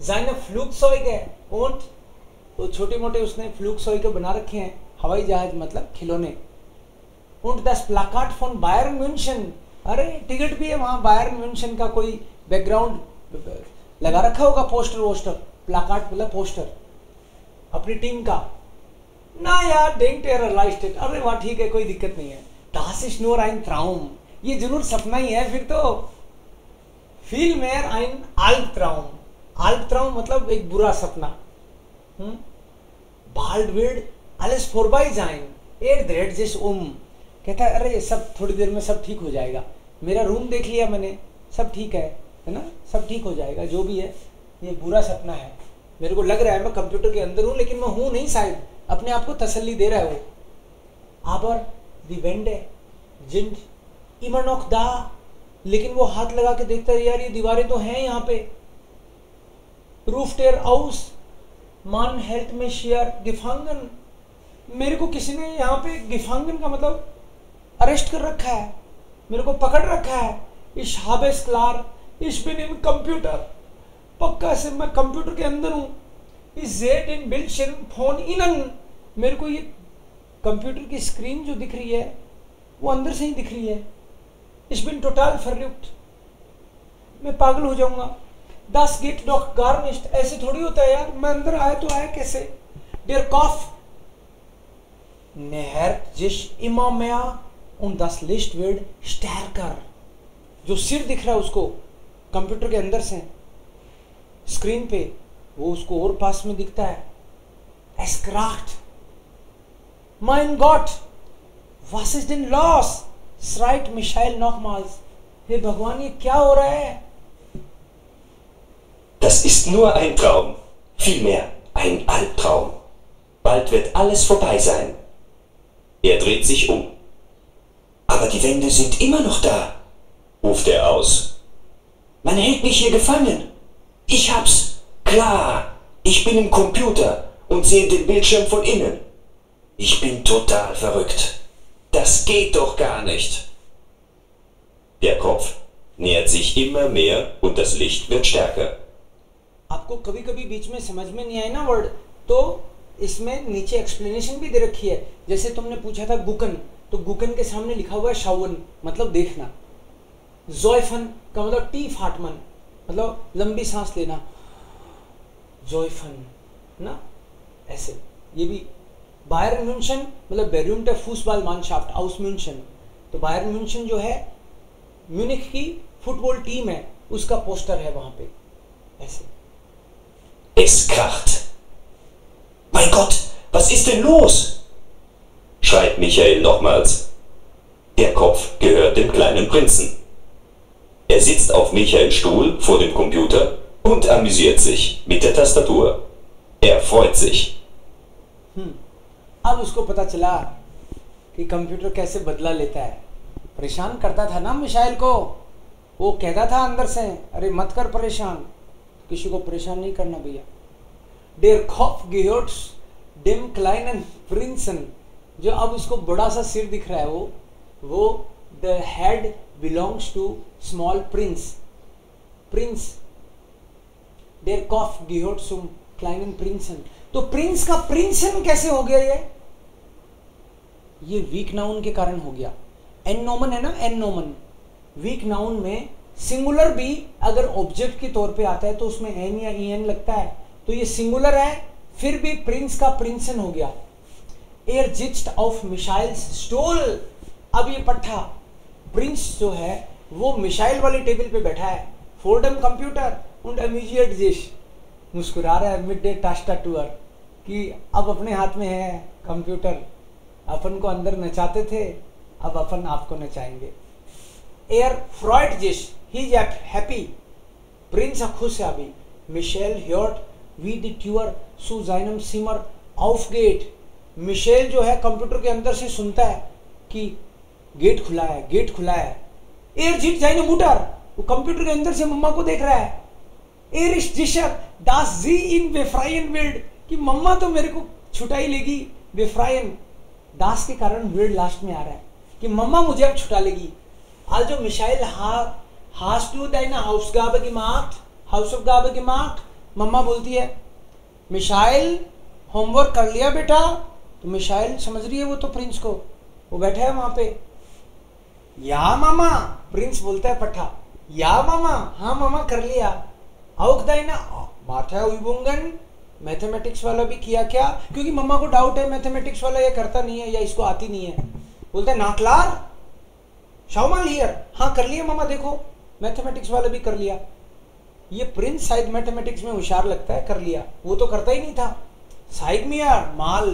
Seine Flugzeuge und तो छोटे मोटे उसने फ्लूगज़euge बना रखे हैं, हवाई जहाज मतलब खिलौने. Und das Plakat von Bayern München, अरे टिकट भी है वहाँ बायर्न म्यूनशन का, कोई बैकग्राउंड लगा रखा होगा, पोस्टर वोस्टर, प्लाकाट मतलब पोस्टर अपनी टीम का. ना यार denkt er erleichtert, अरे वाह ठीक है कोई दिक्कत नहीं है. Das ist nur ein Traum, ये जरूर सपना ही है फिर तो. Vielmehr ein Albtraum, Albtraum मतलब एक बुरा सपना. Bald wird alles vorbei sein, er dreht sich कहता है अरे सब थोड़ी देर में सब ठीक हो जाएगा, मेरा रूम देख लिया मैंने, सब ठीक है ना, सब ठीक हो जाएगा, जो भी है ये बुरा सपना है. मेरे को लग रहा है मैं कंप्यूटर के अंदर हूँ लेकिन मैं हूँ नहीं शायद, अपने आप को तसल्ली दे रहा है वो. Aber die Wände sind immer noch da, लेकिन वो हाथ लगा के देखता है यार ये दीवारें तो हैं यहाँ पे. Ruft er aus, Man hält mich hier gefangen, मेरे को किसी ने यहाँ पे gefangen का मतलब अरेस्ट कर रखा है, मेरे को पकड़ रखा है. Ich habe es klar, ich bin im Computer, पक्का से मैं कंप्यूटर के अंदर हूँ. Ich sehe den Bildschirm von innen, मेरे को ये कंप्यूटर की स्क्रीन जो दिख रही है वो अंदर से ही दिख रही है. Ich bin total verrückt, मैं पागल हो जाऊंगा. Das geht doch gar nicht, ऐसे थोड़ी होता है यार, मैं अंदर आया तो आया कैसे. Der Kopf nähert sich immer mehr und das Licht wird stärker. जो सिर दिख रहा है उसको कंप्यूटर के अंदर से स्क्रीन पे, वो उसको और पास में दिखता है. Es kracht. Mein Gott, was ist denn los? schreit Michael nochmals. हे भगवान ये क्या हो रहा है. Das ist nur ein Traum, vielmehr ein Albtraum. Bald wird alles vorbei sein. Er dreht sich um. Aber die Wände sind immer noch da, ruft er aus. Man hält mich hier gefangen. Ich hab's. Klar, ich bin im Computer und sehe den Bildschirm von innen. Ich bin total verrückt. Das geht doch gar nicht. Der Kopf nähert sich immer mehr und das Licht wird stärker. आपको कभी कभी बीच में समझ में नहीं आए ना word, तो इसमें नीचे एक्सप्लेनेशन भी दे रखी है. जैसे तुमने पूछा था गुकन, तो गुकन के सामने लिखा हुआ है शावन मतलब देखना. जॉयफन का मतलब टी फाटमन मतलब लंबी सांस लेना, जॉयफन ना ऐसे. ये भी बायर्न म्यूनशन मतलब बेरुमटे फुटबॉल मानशाफ्ट आउस म्यूनशन, तो बायर्न म्यूनशन जो है म्यूनिख की फुटबॉल टीम है, उसका पोस्टर है वहां पे ऐसे. Es kracht. Mein Gott, was ist denn los? Schreit Michael nochmals. Der Kopf gehört dem kleinen Prinzen. Er sitzt auf Michaels Stuhl vor dem Computer und amüsiert sich mit der Tastatur. Er freut sich. अब उसको पता चला कि computer कैसे बदला लेता है. परेशान करता था ना मिशाइल को, वो कहता था अंदर से अरे मत कर परेशान, किसी को परेशान नहीं करना भैया. Der Kopf gehört dem kleinen Prinzen, जो अब उसको बड़ा सा सिर दिख रहा है वो the head belongs to small prince. Prince. Der Kopf gehört zum kleinen Prinzen. तो प्रिंस का प्रिंसन कैसे हो गया ये वीक नाउन के कारण हो गया. एन नोमन है ना, एन नोमन वीक नाउन में सिंगुलर भी अगर ऑब्जेक्ट के तौर पे आता है तो उसमें एन या ई एन लगता है, तो ये सिंगुलर है, फिर भी प्रिंस का प्रिंसन हो गया। एयर जिस्ट ऑफ मिसाइल्स स्टोल, अब ये पट्टा प्रिंस जो है वो मिसाइल वाले टेबल पे बैठा है, फोर्डम कंप्यूटर und amüsiert sich, मुस्कुरा रहा है मिड डे टास्टाटूर कि अब अपने हाथ में है कंप्यूटर, अपन को अंदर नचाते थे, अब अपन आपको नचाएंगे। एयर फ्रॉइड जिश, ही इज हैप्पी, प्रिंस खुश है अभी। मिशेल हर्ट वी द ट्यूअर सु जाइनम सिमर ऑफ गेट, मिशेल जो है कंप्यूटर के अंदर से सुनता है कि गेट खुला है, गेट खुला है। एयर जीट जाइने मुटर, वो कंप्यूटर के अंदर से मम्मा को देख रहा है। एयर इस जिशर दास जी इन बेफ्रायन विल्ड, कि मम्मा तो मेरे को छुटा ही लेगी। बेफ्रायन दास के कारण विल्ड लास्ट में आ रहा है कि मम्मा मुझे अब छुटा लेगी। आज जो मिसाइल हास्ट टू दाइना हाउस गाबे gemacht, हाउस ऑफ गाबे gemacht, मम्मा बोलती है मिसाइल होमवर्क कर लिया बेटा, तो मिसाइल समझ रही है वो तो प्रिंस को, वो बैठा है वहां पे। या मामा, प्रिंस बोलता है पट्टा, या मामा, हाँ मामा कर लिया। आउक दाइना बात है उइबुंगन, मैथमेटिक्स वाला भी किया क्या, क्योंकि मम्मा को डाउट है मैथमेटिक्स वाला ये करता नहीं है या इसको आती नहीं है। बोलता है नाकलार शाउमाल हियर, हाँ कर लिया मामा, देखो मैथमेटिक्स वाला भी कर लिया। ये प्रिंस शायद मैथमेटिक्स में होशियार लगता है, कर लिया, वो तो करता ही नहीं था। साइड में यार माल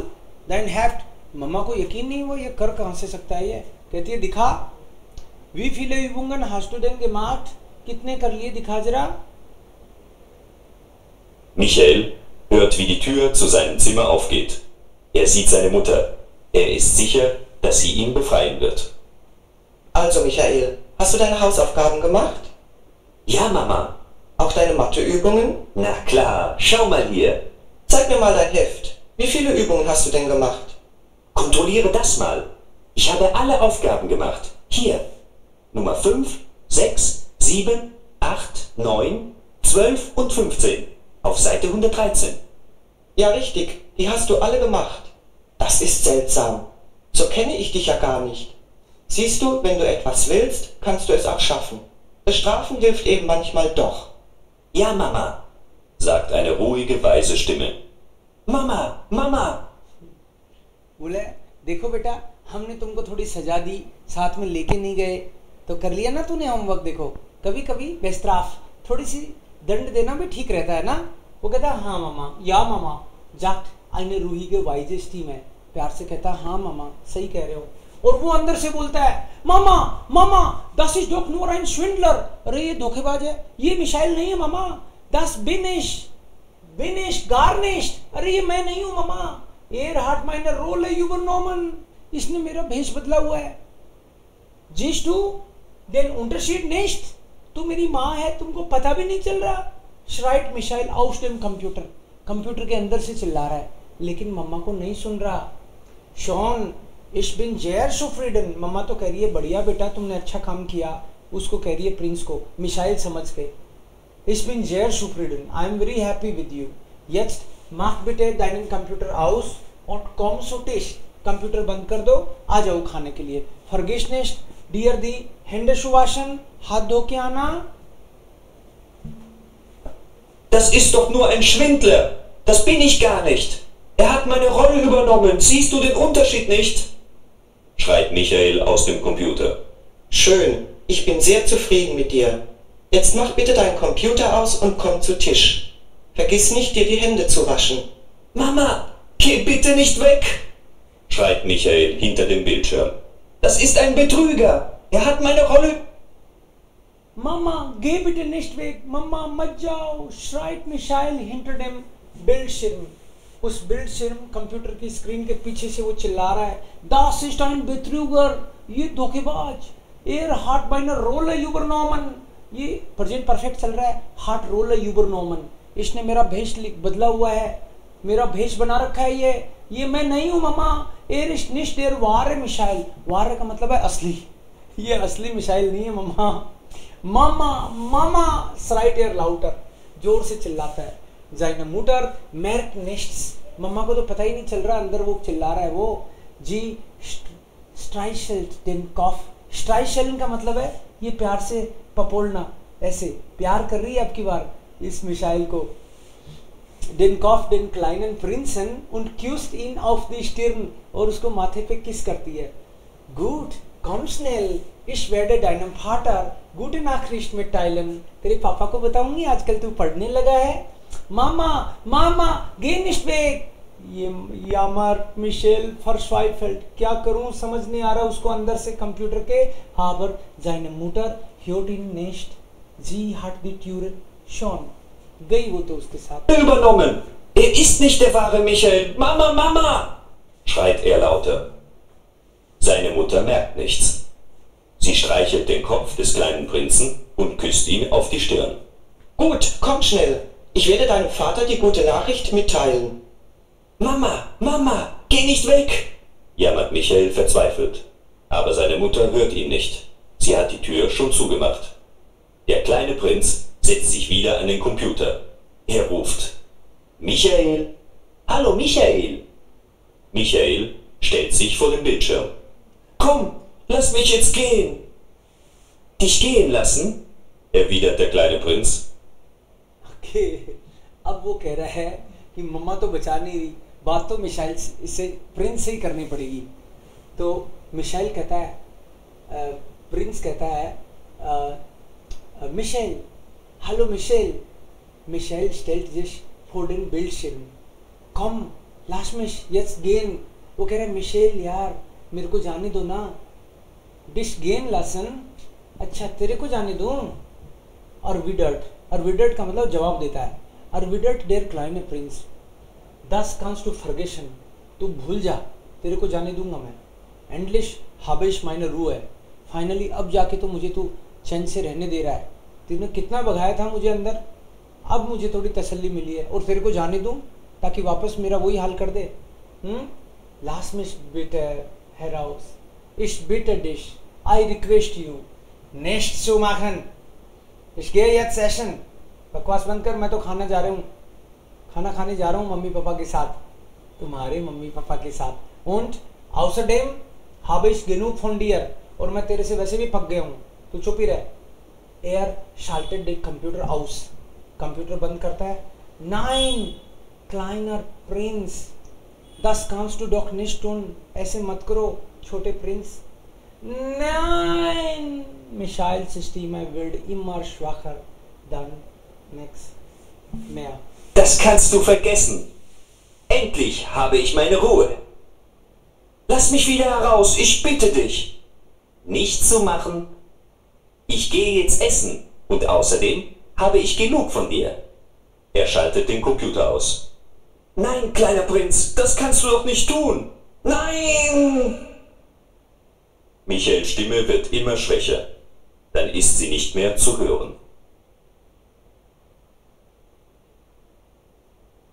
देन हेफ्ट, मम्मा को यकीन नहीं हुआ ये कर कहां से सकता है ये, कहती है दिखा। वी फीले विबुंगन हास्टुडेन के मार्ट, कितने कर लिए दिखा जरा। Michael hört, wie die Tür zu seinem Zimmer aufgeht. Er sieht seine Mutter. Er ist sicher, dass sie ihn befreien wird. Also Michael, hast du deine Hausaufgaben gemacht? Ja, Mama. Auch deine Matheübungen? Na klar, schau mal hier. Zeig mir mal dein Heft. Wie viele Übungen hast du denn gemacht? Kontrolliere das mal. Ich habe alle Aufgaben gemacht. Hier. Nummer 5, 6, 7, 8, 9, 12 und 15. Auf Seite 113. Ja, richtig. Die hast du alle gemacht. Das ist seltsam. So kenne ich dich ja gar nicht. Siehst du, wenn du etwas willst, kannst du es auch schaffen. Bestrafen hilft eben manchmal doch. Ja, Mama, sagt eine ruhige, weise Stimme. Mama, Mama. बोले देखो बेटा, हमने तुमको थोड़ी सजा दी, साथ में लेके नहीं गए, तो कर लिया ना तूने होमवर्क। देखो कभी कभी बेस्त्राफ, थोड़ी सी दंड देना भी ठीक रहता है ना। वो कहता है हाँ मामा, या मामा, जाट आइने रूही के वाइजेस्ट टीम है, प्यार से कहता है हाँ मामा सही कह रहे हो। और वो अंदर से बोलता है मामा मामा दस इज डॉक नोर एंड स्विंडलर, अरे ये धोखेबाज है, ये मिसाइल नहीं है मामा। दस बिनिश बिनिश गार्निश, अरे ये मैं नहीं हूं मामा, एयर हार्ट माइनर रोल है यूबर नॉमन, इसने मेरा भेष बदला हुआ है। जिस टू देन unterschied nicht, तू मेरी माँ है, तुमको पता भी नहीं चल रहा। श्राइट Michael aus dem computer, computer के अंदर से चिल्ला रहा है, लेकिन मम्मा को नहीं सुन रहा। शॉन ich bin sehr zufrieden, मम्मा तो कह रही है बढ़िया बेटा तुमने अच्छा काम किया, उसको कह रही है प्रिंस को, मिसाइल समझ के। ich bin sehr zufrieden, I am very happy with you, jetzt mach bitte deinen Computer aus und komm zu Tisch, computer बंद कर दो, आ जाओ खाने के लिए। vergiss nicht dir die Hände zu waschen, हाथ धो के आना। Das ist doch nur ein Schwindler. Das bin ich gar nicht. Er hat meine Rolle übernommen. Siehst du den Unterschied nicht? Schreit Michael aus dem Computer. Schön, ich bin sehr zufrieden mit dir. Jetzt mach bitte deinen Computer aus und komm zu Tisch. Vergiss nicht, dir die Hände zu waschen. Mama, geh bitte nicht weg! Schreit Michael hinter dem Bildschirm. Das ist ein Betrüger. Er hat meine Rolle. Mama, geh bitte nicht weg. Mama, मत जाओ, schreit Michael hinter dem Bildschirm. उस बिल्डशिर्म computer की screen के पीछे से वो चिल्ला रहा है, Das ist ein Betrüger, ये धोखेबाज। एयर हार्ट बाइनर रोल है यूबर नॉमन, ये प्रेजेंट परफेक्ट चल रहा है, हार्ट रोल है यूबर नॉमन, इसने मेरा भेष बदला हुआ है, मेरा भेष बना रखा है ये मैं नहीं हूँ मम्मा। एयर इस निस्ट एयर वार है मिसाइल, वार का मतलब है असली, ये असली मिसाइल नहीं है मम्मा। मामा मामा स्राइट एयर लाउटर, जोर से चिल्लाता है। जाइना मुटर मैर्क नेस्ट्स, मम्मा को तो पता ही नहीं चल रहा अंदर वो चिल्ला रहा है वो। जी स्ट्राइशल देन कॉफ, स्ट्राइशल का मतलब है ये प्यार से पपोलना, ऐसे प्यार कर रही है अब की बार इस मिशाइल को। Den kauft den kleinen Prinzen und küsst ihn auf die Stirn, और उसको माथे पे किस करती है। Gut, komm schnell, ich werde deinem Vater gute Nachricht mitteilen, तेरे पापा को बताऊंगी आजकल तू पढ़ने लगा है। मामा मामा geh nicht weg, ये यामार मिशेल verzweifelt, क्या करूं समझ नहीं आ रहा उसको अंदर से कंप्यूटर के। Aber seine Mutter hört ihn nicht, sie hat die Tür schon, गई वो तो उसके साथ। Übernommen! Er ist nicht der wahre Michael! Mama, Mama! Schreit er lauter. Seine Mutter merkt nichts. Sie streichelt den Kopf des kleinen Prinzen und küsst ihn auf die Stirn. Gut, komm schnell. Ich werde deinem Vater die gute Nachricht mitteilen. Mama, Mama, geh nicht weg! Jammert Michael verzweifelt. Aber seine Mutter hört ihn nicht. Sie hat die Tür schon zugemacht. Der kleine Prinz setzt sich wieder an den Computer. Er ruft: Michael! Hallo Michael! Michael stellt sich vor den Bildschirm. Komm, lass mich jetzt gehen! Dich gehen lassen? Erwidert der kleine Prinz. Okay, अब वो कह रहा है कि मम्मा तो बचा नहीं रही, बात तो मिशाइल इसे प्रिंस से ही करनी पड़ेगी। तो मिशाइल कहता है, प्रिंस कहता है, Michel, hallo Michel. Michel stellt sich vor den Bildschirm. Komm, lass mich jetzt gehen. वो कह रहा है मिशेल यार मेरे को जाने दो ना। Dich gehen lassen, अच्छा तेरे को जाने दूँ। और विडर्ट का मतलब जवाब देता है। और विडर्ट der kleine Prinz, das kannst du vergessen, तू भूल जा, तेरे को जाने दूंगा मैं। Endlich habe ich meine Ruhe, finally अब जाके तो मुझे तू चैन से रहने दे रहा है। तूने कितना भगाया था मुझे अंदर, अब मुझे थोड़ी तसल्ली मिली है और तेरे को जाने दूं ताकि वापस मेरा वही हाल कर दे। Lass mich bitte heraus, ich bitte dich, I request you, nicht zu machen, ich gehe jetzt essen। बकवास बंद कर, मैं तो खाना जा रहा हूँ, खाना खाने जा रहा हूँ मम्मी पापा के साथ, तुम्हारे मम्मी पापा के साथ। Und außerdem habe ich genug von dir, और मैं तेरे से वैसे भी पक गया हूँ, तू चुप ही रह। Er schaltet den Computer aus, computer बंद करता है। Nein, kleiner Prinz, das kannst du doch nicht tun, ऐसे मत करो छोटे Prince. Nein, Michaels Stimme wird immer schwacher, dann nichts mehr. Das kannst du vergessen. Endlich habe ich meine Ruhe. Lass mich wieder heraus, ich bitte dich. Nichts zu machen. Ich gehe jetzt essen und außerdem habe ich genug von dir. Er schaltet den Computer aus. Nein, kleiner Prinz, das kannst du doch nicht tun. Nein! Michaels Stimme wird immer schwächer. Dann ist sie nicht mehr zu hören.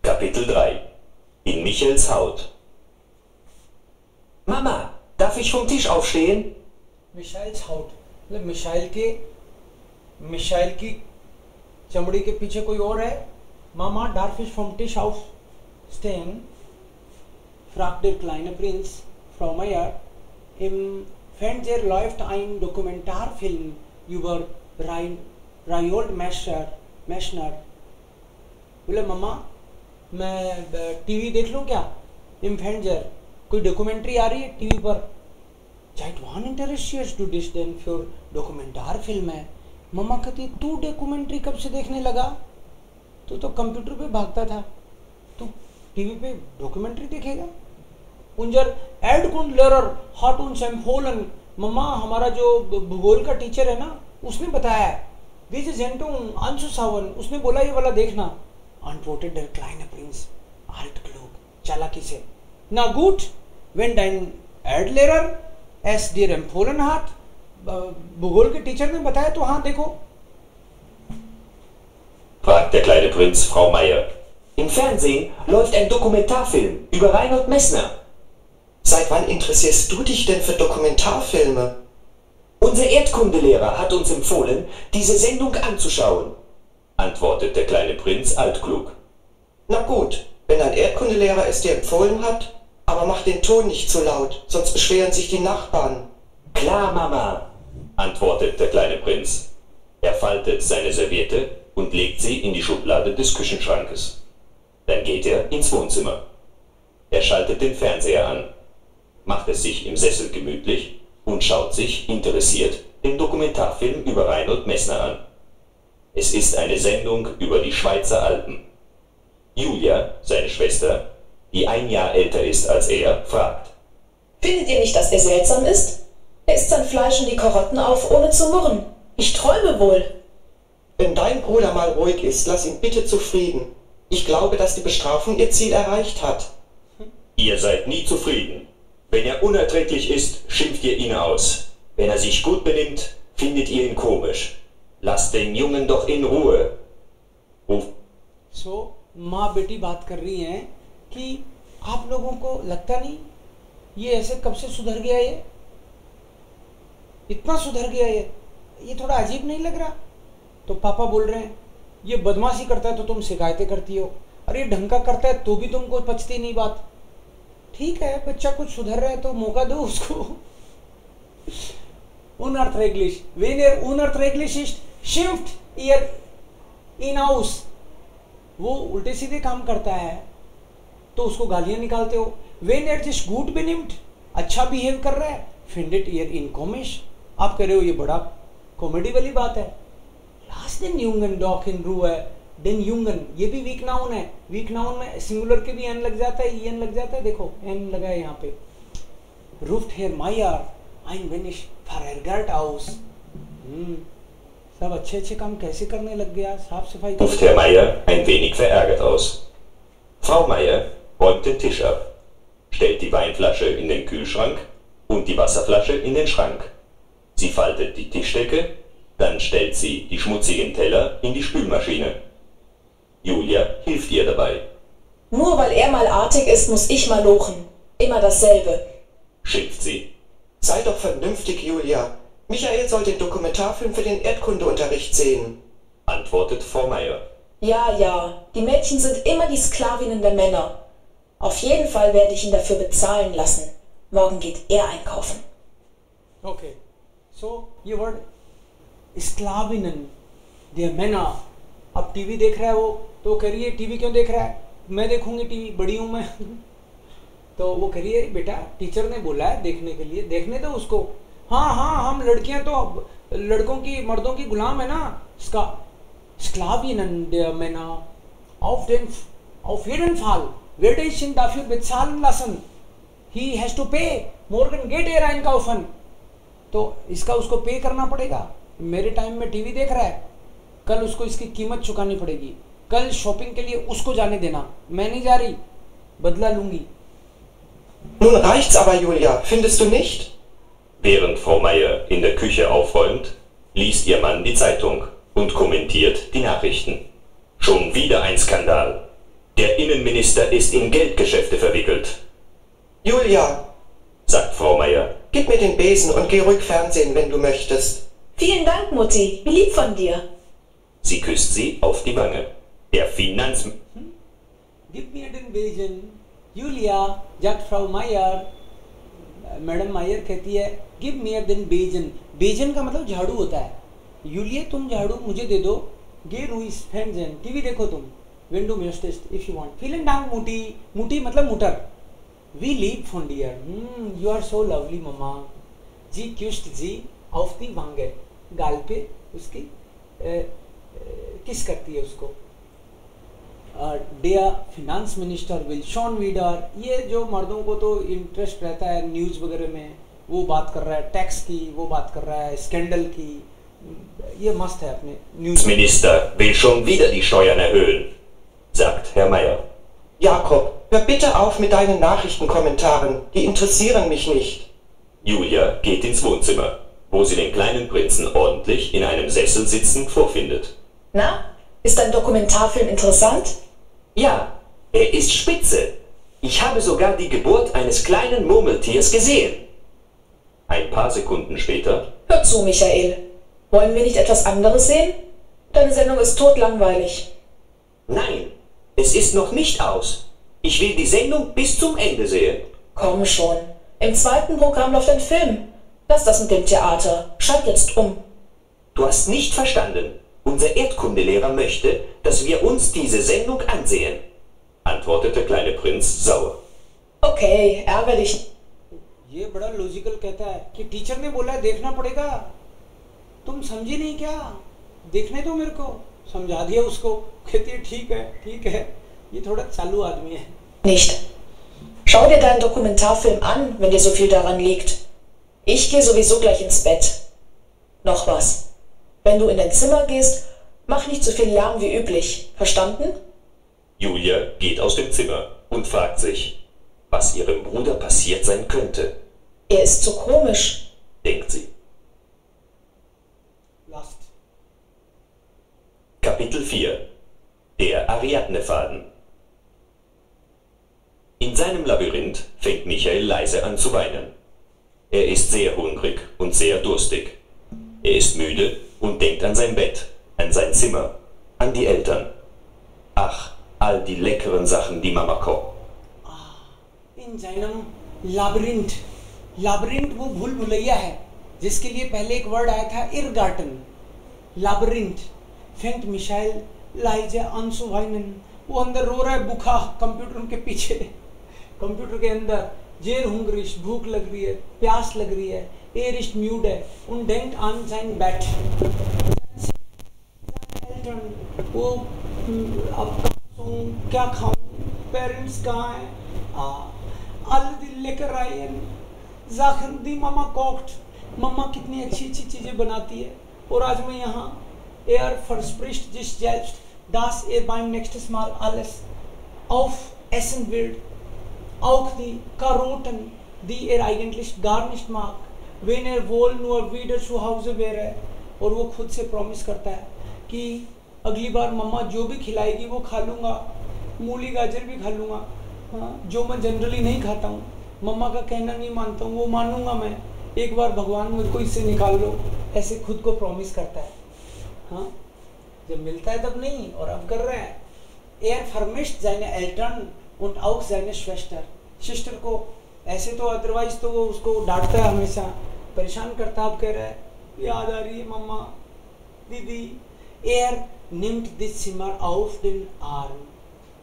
Kapitel 3. In Michaels Haut. Mama, darf ich vom Tisch aufstehen? मिशाइल्स हाउट मतलब missile की चमड़ी के पीछे कोई और है। मामा darf ich vom Tisch aufstehen, fragt der kleine Prinz Frau Meyer. Im Fernseher läuft ein Dokumentarfilm über Reinhold Messner। बोले मम्मा मैं टीवी देख लूँ क्या? Im Fernseher कोई डॉक्यूमेंट्री आ रही है टीवी पर। Seit wann interessierst du dich denn für Dokumentarfilme? मम्मा कहती तू डॉक्यूमेंट्री कब से देखने लगा? तू तो कंप्यूटर पे भागता था, तू टीवी पे डॉक्यूमेंट्री देखेगा? Unser Erdkundelehrer hat uns empfohlen, मम्मा हमारा जो भूगोल का टीचर है ना उसने बताया diese Sendung anzuschauen, उसने बोला ये वाला देखना। Antwortet der kleine Prinz altklug, चालाकी से। Na gut, wenn dein Erdlehrer es dir empfohlen hat, भूगोल के टीचर ने बताया तो हाँ देखो। Fragt der kleine Prinz Frau Meyer. Im Fernsehen läuft ein Dokumentarfilm über Reinhold Messner. Seit wann interessierst du dich denn für Dokumentarfilme? Unser Erdkundelehrer hat uns empfohlen, diese Sendung anzuschauen, antwortet der kleine Prinz altklug. Na gut, wenn dein Erdkundelehrer es dir empfohlen hat, aber mach den Ton nicht zu laut, sonst beschweren sich die Nachbarn. Klar, Mama, antwortet der kleine Prinz. Er faltet seine Serviette und legt sie in die Schublade des Küchenschrankes. Dann geht er ins Wohnzimmer. Er schaltet den Fernseher an, macht es sich im Sessel gemütlich und schaut sich interessiert den Dokumentarfilm über Reinhold Messner an. Es ist eine Sendung über die Schweizer Alpen. Julia, seine Schwester, die 1 Jahr älter ist als er, fragt: Findet ihr nicht, dass er seltsam ist? Er isst sein Fleisch und die Karotten auf, ohne zu murren. Ich träume wohl. Wenn dein Bruder mal ruhig ist, lass ihn bitte zufrieden. Ich glaube, dass die Bestrafung ihr Ziel erreicht hat. Ihr seid nie zufrieden. Wenn er unerträglich ist, schimpft ihr ihn aus. Wenn er sich gut benimmt, findet ihr ihn komisch. Lasst den Jungen doch in Ruhe. So, माँ बेटी बात कर रही हैं कि आप लोगों को लगता नहीं ये ऐसे कब से सुधर गया, ये इतना सुधर गया, ये थोड़ा अजीब नहीं लग रहा? तो पापा बोल रहे हैं ये बदमाशी करता है तो तुम शिकायतें करती हो, और ये ढंग का करता है तो भी तुमको पचती नहीं बात। ठीक है, बच्चा कुछ सुधर रहा है तो मौका दो उसको। Unerträglich. Wenn er unerträglich ist, schimpft ihr ihn aus. वो उल्टे सीधे काम करता है तो उसको गालियां निकालते हो। Wenn er sich gut benimmt, अच्छा बिहेव कर रहा है, findet ihr ihn komisch. आप कह रहे हो ये बड़ा कॉमेडी वाली बात है। Lass den Jungen doch in Ruhe. Den Jungen, ये भी वीक नाउन है। वीक नाउन में सिंगुलर के भी एन लग जाता है, ई एन लग जाता है। देखो एन लगा है यहाँ पे। Ruft Herr Meier ein wenig verärgert aus. सब अच्छे अच्छे काम कैसे करने लग गया, साफ सफाई। Ruft Herr Meier ein wenig verärgert aus. Frau Meier räumt den Tisch ab, stellt die Weinflasche in den Kühlschrank und die Wasserflasche in den Schrank. Sie faltet die Tischdecke, dann stellt sie die schmutzigen Teller in die Spülmaschine. Julia hilft ihr dabei. Nur weil er mal artig ist, muss ich mal lochen. Immer dasselbe. Schimpft sie. Sei doch vernünftig, Julia. Michael soll den Dokumentarfilm für den Erdkundeunterricht sehen. Antwortet Frau Meier. Ja, ja, die Mädchen sind immer die Sklavinnen der Männer. Auf jeden Fall werde ich ihn dafür bezahlen lassen. Morgen geht er einkaufen. Okay, so ये word स्क्लाविनन der Männer। अब TV देख रहा है वो, तो कह रही है टीवी क्यों देख रहा है, मैं देखूंगी टीवी, बड़ी हूं मैं। तो वो कह रही है बेटा टीचर ने बोला है देखने के लिए, देखने दो उसको। हाँ हाँ, हम लड़कियां तो लड़कों की मर्दों की गुलाम है ना। इसका Sklavinnen der Männer auf jeden Fall werde ich ihn dafür bezahlen lassen. He has to pay. Morgen geht er einkaufen. तो इसका उसको पे करना पड़ेगा। मेरे टाइम में टीवी देख रहा है, कल उसको इसकी कीमत चुकानी पड़ेगी। कल शॉपिंग के लिए उसको जाने देना, मैं नहीं जा रही, बदला लूंगी। Nun reicht's aber, Julia, findest du nicht? Während Frau Meier in der Küche aufräumt, liest ihr Mann die Zeitung und kommentiert die Nachrichten. Schon wieder ein Skandal. Der Innenminister ist in Geldgeschäfte verwickelt. Julia, sagt Frau Meier. Gib mir den Besen und geh ruhig Fernsehen, wenn du möchtest. Vielen Dank, Mutti. Wie lieb von dir. Sie küsst sie auf die Wange. Der Gib mir den Besen. Julia, sagt Frau Meier। Madam मायर कहती है give me den Besen। Basin का मतलब झाड़ू होता है। Yulia तुम झाड़ू मुझे दे दो। गे रुइस फैंजन, टीवी देखो तुम। Wenn du möchtest, if you want। Vielen Dank, Mutti। मुटी मतलब मुटर। Wie lieb von dir। You are so lovely, Mama। Ji küsst sie auf die Wange। गाल पे उसकी किस करती है उसको। Der Finanzminister will schon wieder। ये जो मर्दों को तो इंटरेस्ट रहता है न्यूज़ वगैरह में, वो बात कर रहा है टैक्स की, वो बात कर रहा है स्कैंडल की। ये मस्त है अपने news. Minister will schon wieder die Steuern erhöhen, sagt Herr Meier. Jakob, hör bitte auf mit deinen Nachrichtenkommentaren. Die interessieren mich nicht. Julia geht ins Wohnzimmer, wo sie den kleinen Prinzen ordentlich in einem Sessel sitzend vorfindet. Na, ist dein Dokumentarfilm interessant? Ja, er ist spitze. Ich habe sogar die Geburt eines kleinen Murmeltiers gesehen. Ein paar Sekunden später. Hör zu, Michael. Wollen wir nicht etwas anderes sehen? Deine Sendung ist totlangweilig. Nein, es ist noch nicht aus. Ich will die Sendung bis zum Ende sehen. Komm schon. Im zweiten Programm läuft ein Film. Lass das mit dem Theater. Schalt jetzt um. du hast nicht verstanden. Unser Erdkundelehrer möchte, dass wir uns diese Sendung ansehen, antwortete der kleine Prinz sauer. Okay, ärger dich. ये बड़ा logical कहता है कि teacher ने बोला है देखना पड़ेगा, तुम समझी नहीं क्या, देखने दो मेरे को। समझा दिया उसको, कहती है ठीक है। ये थोड़ा चालू आदमी है। Nicht. Schau dir deinen Dokumentarfilm an, wenn dir so viel daran liegt. Ich gehe sowieso gleich ins Bett. Noch was. Wenn du in dein Zimmer gehst, mach nicht so viel Lärm wie üblich. Verstanden? Julia geht aus dem Zimmer und fragt sich, was ihrem Bruder passiert sein könnte. Er ist so komisch, denkt sie. Last. Kapitel 4 Der Ariadne-Faden. In seinem Labyrinth fängt Michael leise an zu weinen. Er ist sehr hungrig und sehr durstig. Er ist müde und denkt an sein Bett, an sein Zimmer, an die Eltern. Ach, all die leckeren Sachen, die Mama kocht. इन जैनम लाबिरिंथ वो भूल भुलैया है जिसके लिए पहले एक word आया था इरगार्टन। लाबिरिंथ फेंट मिशाइल लाइजे अनसुवाइनन, वो अंदर रो रहा है भूखा कंप्यूटर के पीछे, कंप्यूटर के अंदर। जेर हुंगरिश, भूख लग रही है, प्यास लग रही है। एर इस्ट म्यूड है उन डेंट आन sein बैट। वो अब क्या खाऊं, पेरेंट्स कहाँ हैं, alle die Leckereien, Sachen die Mama kocht, मम्मा कितनी अच्छी अच्छी चीजें बनाती है और आज मैं यहाँ। Er verspricht sich selbst, dass beim nächsten Mal alles aufessen wird, auch die Karotten, die eigentlich gar nicht mag, wenn wohl nur wieder zu Hause wäre। और वो खुद से प्रॉमिस करता है कि अगली बार मम्मा जो भी खिलाएगी वो खा लूँगा, मूली गाजर भी खा लूँगा, हाँ, जो मैं जनरली नहीं खाता हूँ, मम्मा का कहना नहीं मानता हूँ वो मानूंगा मैं, एक बार भगवान मुझको इससे निकाल लो, ऐसे खुद को प्रॉमिस करता है। हाँ, जब मिलता है तब नहीं, और अब कर रहा है। Er vermisst seine Eltern und auch seine Schwester, sister को। ऐसे तो अदरवाइज तो वो उसको डांटता है, हमेशा परेशान करता है। अब कह रहा है याद आ रही है मम्मा, दीदी। Er nimmt die Zimmer auf den Arm,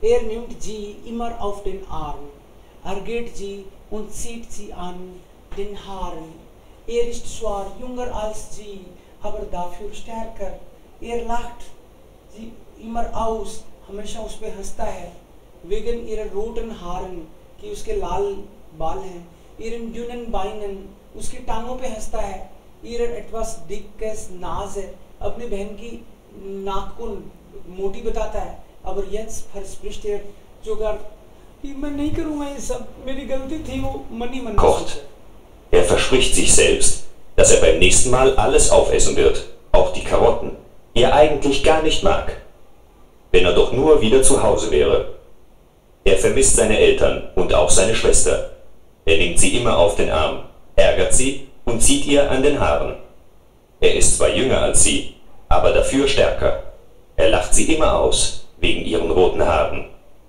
er nimmt sie immer auf den Arm, geht sie und zieht sie an den Haaren। Er ist zwar jünger als sie, aber dafür stärker। Er lacht sie immer aus, हमेशा उस पर हंसता है। wegen ihrer roten Haaren, कि उसके लाल बाल हैं। ihren dünnen Beinen, उसकी टांगों पे हंसता है। ihrer etwas dickes Nase, अपनी बहन की नाक को मोटी बताता है। aber jetzt verspricht er sogar, मैं नहीं करूँगा ये सब, मेरी गलती थी। वो मन ही मन kocht. Er verspricht sich selbst, dass er beim nächsten Mal alles aufessen wird, auch die Karotten, die er eigentlich gar nicht mag. Wenn er doch nur wieder zu Hause wäre. Er vermisst seine Eltern und auch seine Schwester. Er nimmt sie immer auf den Arm, ärgert sie und zieht ihr an den Haaren. Er ist zwar jünger als sie, aber dafür stärker. Er lacht sie immer aus, wegen ihren roten Haaren,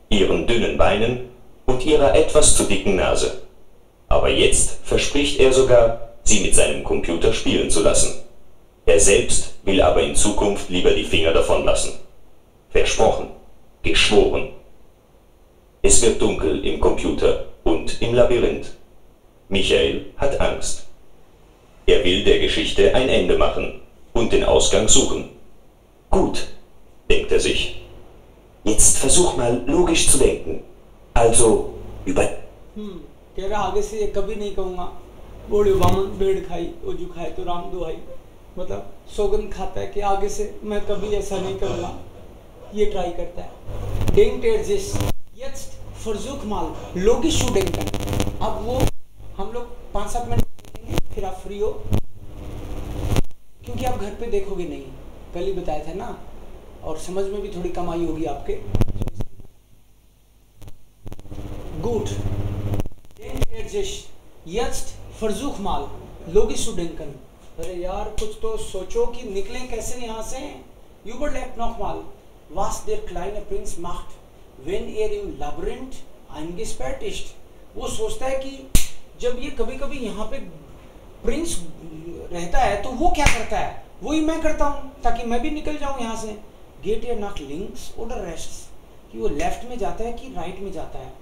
ihren dünnen Beinen und ihrer etwas zu dicken Nase. Aber jetzt verspricht er sogar, sie mit seinem Computer spielen zu lassen. Er selbst will aber in Zukunft lieber die Finger davon lassen. Versprochen, geschworen. Es wird dunkel im Computer und im Labyrinth. Michael hat Angst. Er will der Geschichte ein Ende machen und den Ausgang suchen. Gut, denkt er sich. Jetzt versuch mal logisch zu denken. Also über... कह रहा आगे से कभी नहीं कहूँगा बोले वामन बेड़ खाई ओजू खाए तो राम दुहाई, मतलब सौगंध खाता है कि आगे से मैं कभी ऐसा नहीं करूँगा। ये ट्राई करता है। denkt er sich jetzt versuch mal logisch zu denken। अब वो हम लोग 5-7 मिनट देखेंगे, फिर आप फ्री हो, क्योंकि आप घर पे देखोगे नहीं, कल ही बताया था ना, और समझ में भी थोड़ी कमाई होगी आपके। Gut, denkt er sich jetzt versuch mal logisch zu denken। अरे यार कुछ तो सोचो कि निकलें कैसे यहाँ से। Überlegt nochmal, was der kleine Prinz macht, wenn im Labyrinth eingesperrt ist। वो सोचता है कि जब ये कभी कभी यहाँ पे प्रिंस रहता है तो वो क्या करता है। वही मैं करता हूँ ताकि मैं भी निकल जाऊँ यहाँ से। गेट या nach links oder rechts, कि वो लेफ्ट में जाता है कि राइट में जाता है।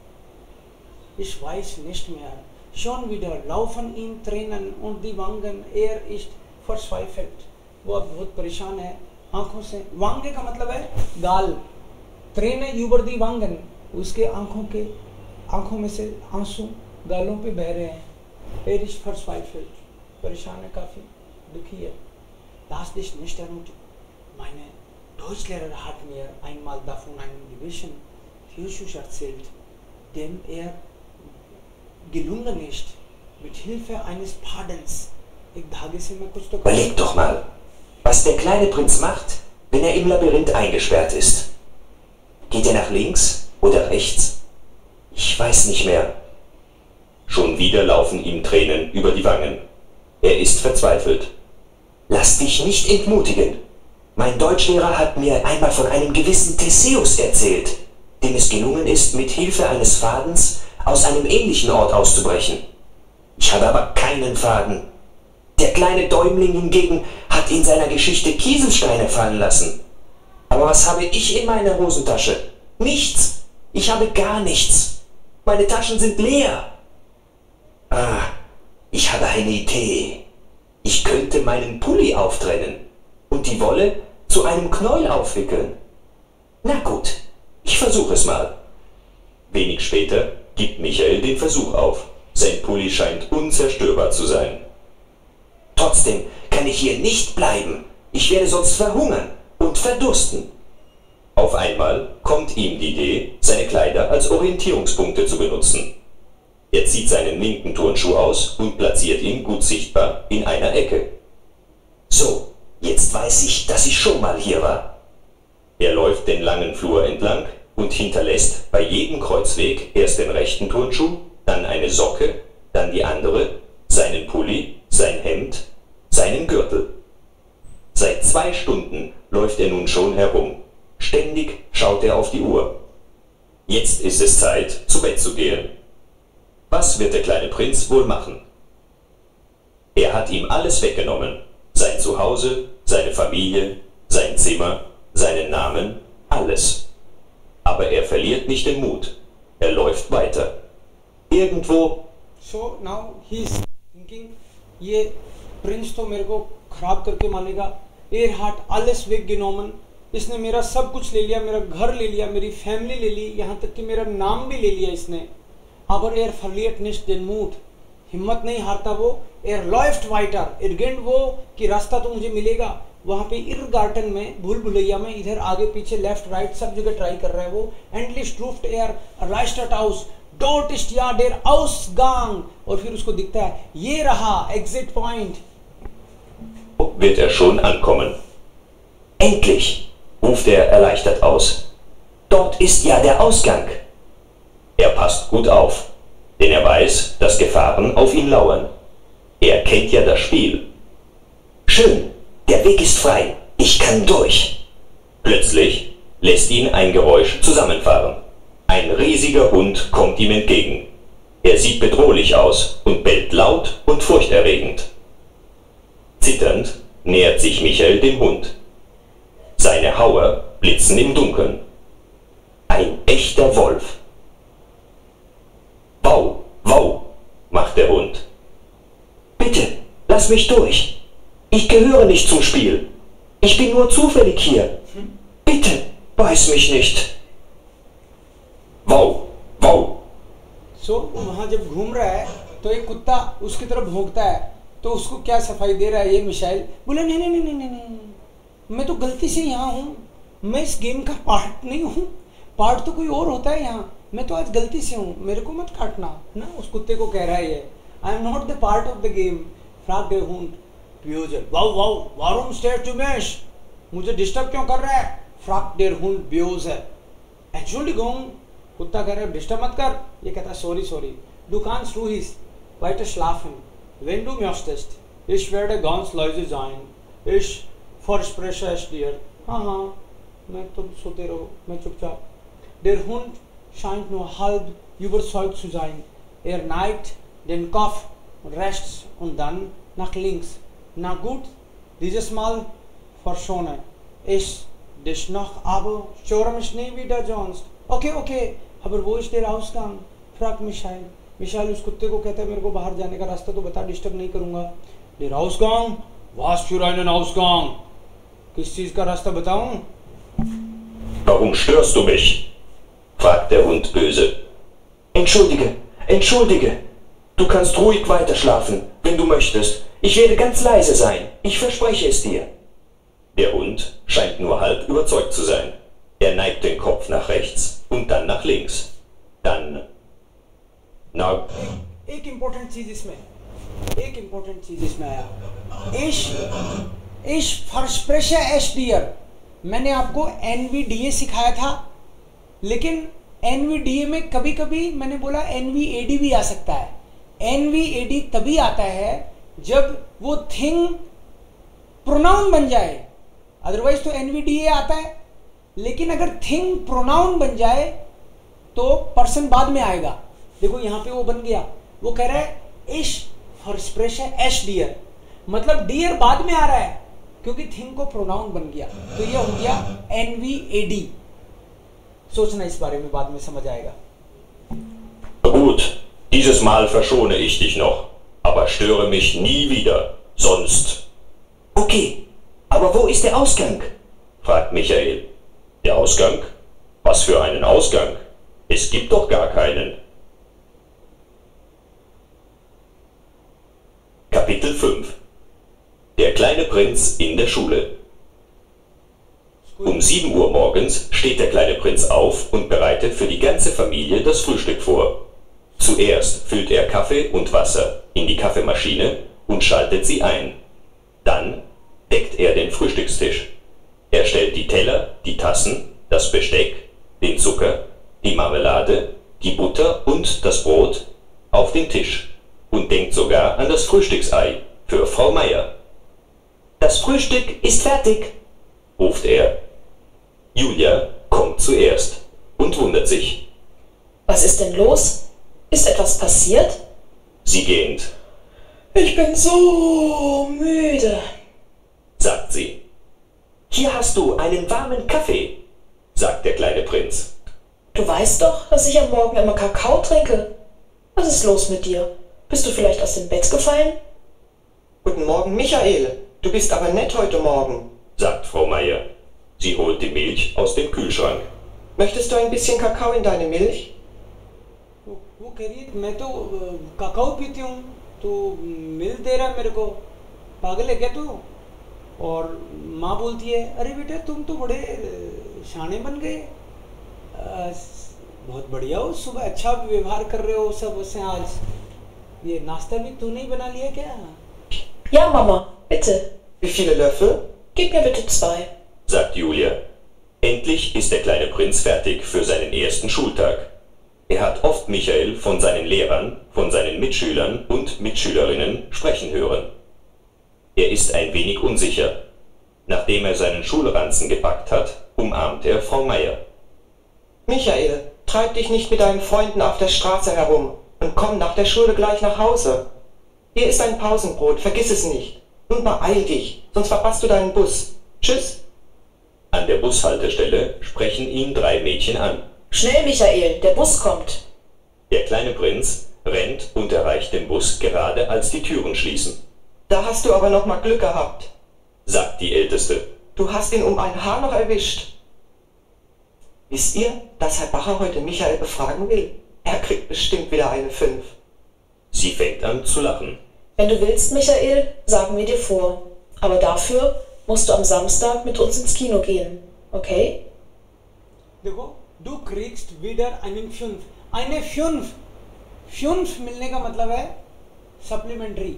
Ich weiß nicht mehr. Schon wieder laufen ihm Tränen und die Wangen, er ist verzweifelt. वो अब बहुत परेशान है आंखों से। वांगे का मतलब है गाल, Tränen über die Wangen, उसके आंखों में से आंसू गालों पे बह रहे हैं। Er ist verzweifelt, परेशान है, काफी दुखी है। Lass dich nicht ermutigen. Meine Deutschlehrer hat mir einmal davon einen gewissen Jesus erzählt, dem gelungen ist, mit Hilfe eines Fadens. एक धागे से मैं कुछ तो Überleg doch mal, was der kleine Prinz macht, wenn er im Labyrinth eingesperrt ist. Geht er nach links oder rechts? Ich weiß nicht mehr. Schon wieder laufen ihm Tränen über die Wangen. Er ist verzweifelt. Lass dich nicht entmutigen. Mein Deutschlehrer hat mir einmal von einem gewissen Theseus erzählt, dem es gelungen ist, mit Hilfe eines Fadens aus einem ähnlichen Ort auszubrechen. Ich habe aber keinen Faden. Der kleine Däumling hingegen hat in seiner Geschichte Kieselsteine fallen lassen. Aber was habe ich in meiner Hosentasche? Nichts. Ich habe gar nichts. Meine Taschen sind leer. Ah, ich habe eine Idee. Ich könnte meinen Pulli auftrennen und die Wolle zu einem Knäuel aufwickeln. Na gut, ich versuche es mal. Wenig später gibt Michael den Versuch auf. Sein Pulli scheint unzerstörbar zu sein. Trotzdem kann ich hier nicht bleiben. Ich werde sonst verhungern und verdursten. Auf einmal kommt ihm die Idee, seine Kleider als Orientierungspunkte zu benutzen. Er zieht seinen linken Turnschuh aus und platziert ihn gut sichtbar in einer Ecke. So, jetzt weiß ich, dass ich schon mal hier war. Er läuft den langen Flur entlang und hinterlässt bei jedem Kreuzweg erst den rechten Turnschuh, dann eine Socke, dann die andere, seinen Pulli, sein Hemd, seinen Gürtel. Seit 2 Stunden läuft er nun schon herum. Ständig schaut er auf die Uhr. Jetzt ist es Zeit, zu Bett zu gehen. Was wird der kleine Prinz wohl machen? Er hat ihm alles weggenommen. Sein Zuhause, seine Familie, sein Zimmer, seinen Namen, alles. Aber er verliert nicht den Mut. Er läuft weiter. Irgendwo. So now he is thinking, ये Prince तो मेरे को खराब करके मानेगा। Er hat alles weggenommen. इसने मेरा सब कुछ ले लिया, मेरा घर ले लिया, मेरी फैमिली ले ली, यहाँ तक कि मेरा नाम भी ले लिया इसने। Aber er verliert nicht den Mut. हिम्मत नहीं हारता वो। Er läuft weiter. Er geht वो कि रास्ता तो मुझे मिलेगा। वहाँ पे Irrgarten में, भूल भुलैया में, इधर आगे पीछे लेफ्ट राइट सब जगह ट्राई कर रहा है वो। Endlich ruft er Reichstadt aus. Dort ist ja der Ausgang. और फिर उसको दिखता है ये रहा Exit Point. Wird er schon ankommen. Endlich, ruft er erleichtert aus. Dort ist ja der Ausgang. Er passt gut auf, denn er weiß, dass Gefahren auf ihn lauern. Er kennt ja das Spiel. Schön, der Weg ist frei, ich kann durch. Plötzlich lässt ihn ein Geräusch zusammenfahren. Ein riesiger Hund kommt ihm entgegen. Er sieht bedrohlich aus und bellt laut und furchterregend. Zitternd nähert sich Michael dem Hund. Seine Hauer blitzen im Dunkeln. Ein echter Wolf. Wow, wow, macht der Hund. Bitte, lass mich durch. Ich gehöre nicht zum Spiel. Ich bin nur zufällig hier. Bitte, beiß mich nicht. Wow, wow. So, वहाँ जब घूम रहा है तो एक कुत्ता उसकी तरफ भौंकता है, तो उसको क्या सफाई दे रहा है ये मिशाइल। बोले नहीं नहीं नहीं नहीं नहीं नहीं, मैं तो गलती से यहाँ हूँ, मैं इस गेम का पार्ट नहीं हूँ, पार्ट तो कोई और होता है यहाँ, मैं तो आज गलती से हूँ, मेरे को मत काटना ना। उस कुत्ते को कह रहा है ये, I am not the part of the game. फ्रैग दे हुंड ब्योजर, वाओ वाओ वारुम स्टेट टू मैश, मुझे डिस्टर्ब क्यों कर रहा है। फ्रैग देर हुंड ब्योज है एक्चुअली गोंग, कुत्ता कह रहा है डिस्टर्ब मत कर, ये कहता है sorry sorry. Du kannst ruhig weiter schlafen, wenn du möchtest. Ich werde ganz leise sein. Ich verspreche es dir. हाँ, मैं तुम सोते रहो, मैं चुपचाप। Der Hund scheint nur halb überzeugt zu sein. Er neigt den Kopf rechts und dann nach links. Na gut, Dieses Mal verschone ich dich noch, aber störe mich nie wieder sonst. Okay, okay, aber wo ist der Ausgang? fragt Michael. Michael उस कुत्ते को कहता है मेरे को बाहर जाने का रास्ता तो बता, डिस्टर्ब नहीं करूंगा. Der Ausgang? Was für einen Ausgang? किस चीज का रास्ता बताऊं? Warum störst du mich? fragt der Hund böse. Entschuldige, entschuldige. Du kannst ruhig weiter schlafen, wenn du möchtest. Ich werde ganz leise sein. Ich verspreche es dir. Der Hund scheint nur halb überzeugt zu sein. Er neigt den Kopf nach rechts und dann nach links. Dann... Na... एक important चीज इसमें आया. Ich verspreche es dir. मैंने आपको NVDA सिखाया था, लेकिन NVDA में कभी कभी मैंने बोला NVAD भी आ सकता है. NVAD तभी आता है जब वो थिंग प्रोनाउन बन जाए, अदरवाइज तो NVDA आता है. लेकिन अगर थिंग प्रोनाउन बन जाए तो पर्सन बाद में आएगा. देखो यहाँ पे वो बन गया, वो कह रहा है ich verspreche es dir, मतलब डियर बाद में आ रहा है क्योंकि थिंग को प्रोनाउन बन गया. तो ये हो गया NVAD. सोचना इस बारे में, बाद में समझ आएगा. Gut, dieses Mal verschone ich dich noch, aber störe mich nie wieder, sonst... Okay, aber wo ist der Ausgang? fragt Michael. Der Ausgang? Was für einen Ausgang? Es gibt doch gar keinen. Kapitel 5. Der kleine Prinz in der Schule. Um 7 Uhr morgens steht der kleine Prinz auf und bereitet für die ganze Familie das Frühstück vor. Zuerst füllt er Kaffee und Wasser in die Kaffeemaschine und schaltet sie ein. Dann deckt er den Frühstückstisch. Er stellt die Teller, die Tassen, das Besteck, den Zucker, die Marmelade, die Butter und das Brot auf den Tisch und denkt sogar an das Frühstücksei für Frau Meier. Das Frühstück ist fertig, ruft er. Julia kommt zuerst und wundert sich. Was ist denn los? Ist etwas passiert? Sie gähnt. Ich bin so müde, sagt sie. Hier hast du einen warmen Kaffee, sagt der kleine Prinz. Du weißt doch, dass ich am Morgen immer Kakao trinke. Was ist los mit dir? Bist du vielleicht aus dem Bett gefallen? Guten Morgen, Michael. Du bist aber nett heute Morgen, sagt Frau Meier. Sie holt die Milch aus dem Kühlschrank. Möchtest du ein bisschen Kakao in deine Milch? वो कह रही है मैं तो cacao पीती हूँ, तो मिल दे रहा है मेरे को, पागल है क्या तू? और माँ बोलती है अरे बेटा तुम तो बड़े शाने बन गए, बहुत बढ़िया हो, सुबह अच्छा व्यवहार कर रहे हो सब से. आज ये नाश्ता भी तू नहीं बना लिया क्या? Ja, Mama, bitte. Wie viele Löffel? Gib mir bitte 2, sagt Julia. Endlich ist der kleine Prinz fertig für seinen ersten Schultag. Er hat oft Michael von seinen Lehrern, von seinen Mitschülern und Mitschülerinnen sprechen hören. Er ist ein wenig unsicher. Nachdem er seinen Schulranzen gepackt hat, umarmt er Frau Meier. Michael, treib dich nicht mit deinen Freunden auf der Straße herum und komm nach der Schule gleich nach Hause. Hier ist ein Pausenbrot, vergiss es nicht. Nun beeil dich, sonst verpasst du deinen Bus. Tschüss. An der Bushaltestelle sprechen ihn 3 Mädchen an. Schnell, Michael, der Bus kommt. Der kleine Prinz rennt und erreicht den Bus gerade als die Türen schließen. Da hast du aber noch mal Glück gehabt, sagt die Älteste. Du hast ihn um ein Haar noch erwischt. Wisst ihr, dass Herr Bacher heute Michael befragen will? Er kriegt bestimmt wieder eine 5. Sie fängt an zu lachen. Wenn du willst, Michael, sagen wir dir vor. Aber dafür musst du am Samstag mit uns ins Kino gehen, okay? देखो, du kriegst wieder einen 5. eine 5. 5 मिलने का मतलब है supplementary.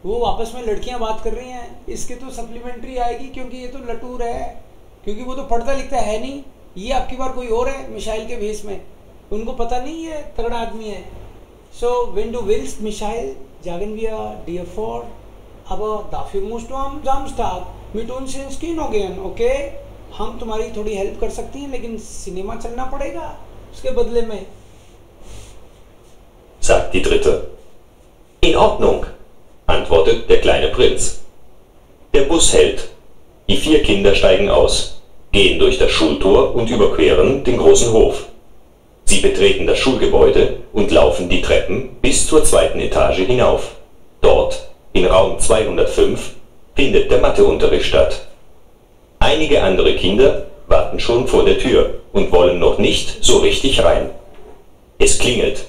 वो आपस में लड़कियां बात कर रही हैं, इसके तो सप्लीमेंट्री आएगी क्योंकि ये तो लटूर है, क्योंकि वो तो पढ़ता लिखता है नहीं. ये आपकी बार कोई और है मिशाइल के भेस में, उनको पता नहीं है तगड़ा आदमी है. So wenn du willst, Michael, sagen wir dir vor, aber dafür musst du am Samstag mit uns ins Kino gehen, okay? हम तुम्हारी थोड़ी हेल्प कर सकती हैं, लेकिन सिनेमा चलना पड़ेगा उसके बदले में. sagt die Dritte. In Ordnung, antwortet der kleine Prinz. Der Bus hält. Die 4 Kinder steigen aus, gehen durch das Schultor und überqueren den großen Hof. Sie betreten das Schulgebäude und laufen die Treppen bis zur 2. Etage hinauf. Dort, in Raum 205, findet der Matheunterricht statt. Einige andere Kinder warten schon vor der Tür und wollen noch nicht so richtig rein. Es klingelt.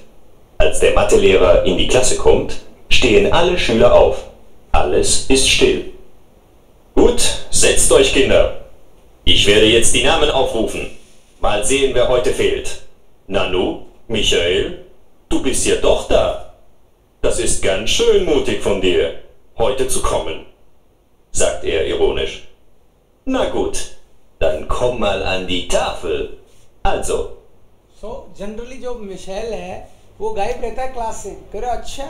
Als der Mathelehrer in die Klasse kommt, stehen alle Schüler auf. Alles ist still. Gut, setzt euch, Kinder. Ich werde jetzt die Namen aufrufen. Mal sehen, wer heute fehlt. Nanu, Michael, du bist ja doch da. Das ist ganz schön mutig von dir, heute zu kommen, sagt er ironisch. Na gut, dann komm mal an die Tafel. Also. So, generally जो Michel है वो गायब रहता है class से। कह रहे अच्छा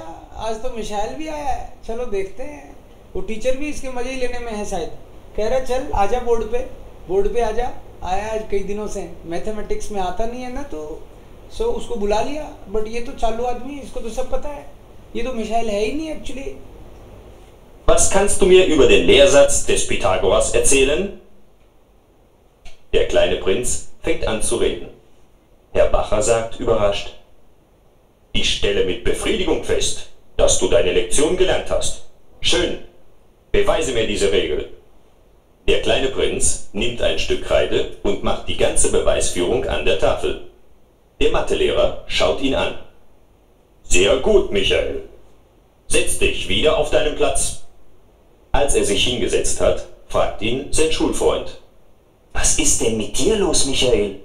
आज तो मिशेल भी आया है, चलो देखते हैं। वो टीचर भी इसके मजे ही लेने में है शायद। कह रहे चल आजा बोर्ड पे आजा। आया आज कई दिनों से, मैथमेटिक्स में आता नहीं है ना, तो सो उसको बुला लिया। बट ये तो चालू आदमी, इसको तो सब पता है, ये तो मिशेल है ही नहीं actually. Was kannst du mir über den Lehrsatz des Pythagoras erzählen? Der kleine Prinz fängt an zu reden. Herr Bacher sagt überrascht: Ich stelle mit Befriedigung fest, dass du deine Lektion gelernt hast. Schön. Beweise mir diese Regel. Der kleine Prinz nimmt ein Stück Kreide und macht die ganze Beweisführung an der Tafel. Der Mathelehrer schaut ihn an. Sehr gut, Michael. Setz dich wieder auf deinen Platz. Als er sich hingesetzt hat, fragt ihn sein Schulfreund. Was ist denn mit dir los, Michael?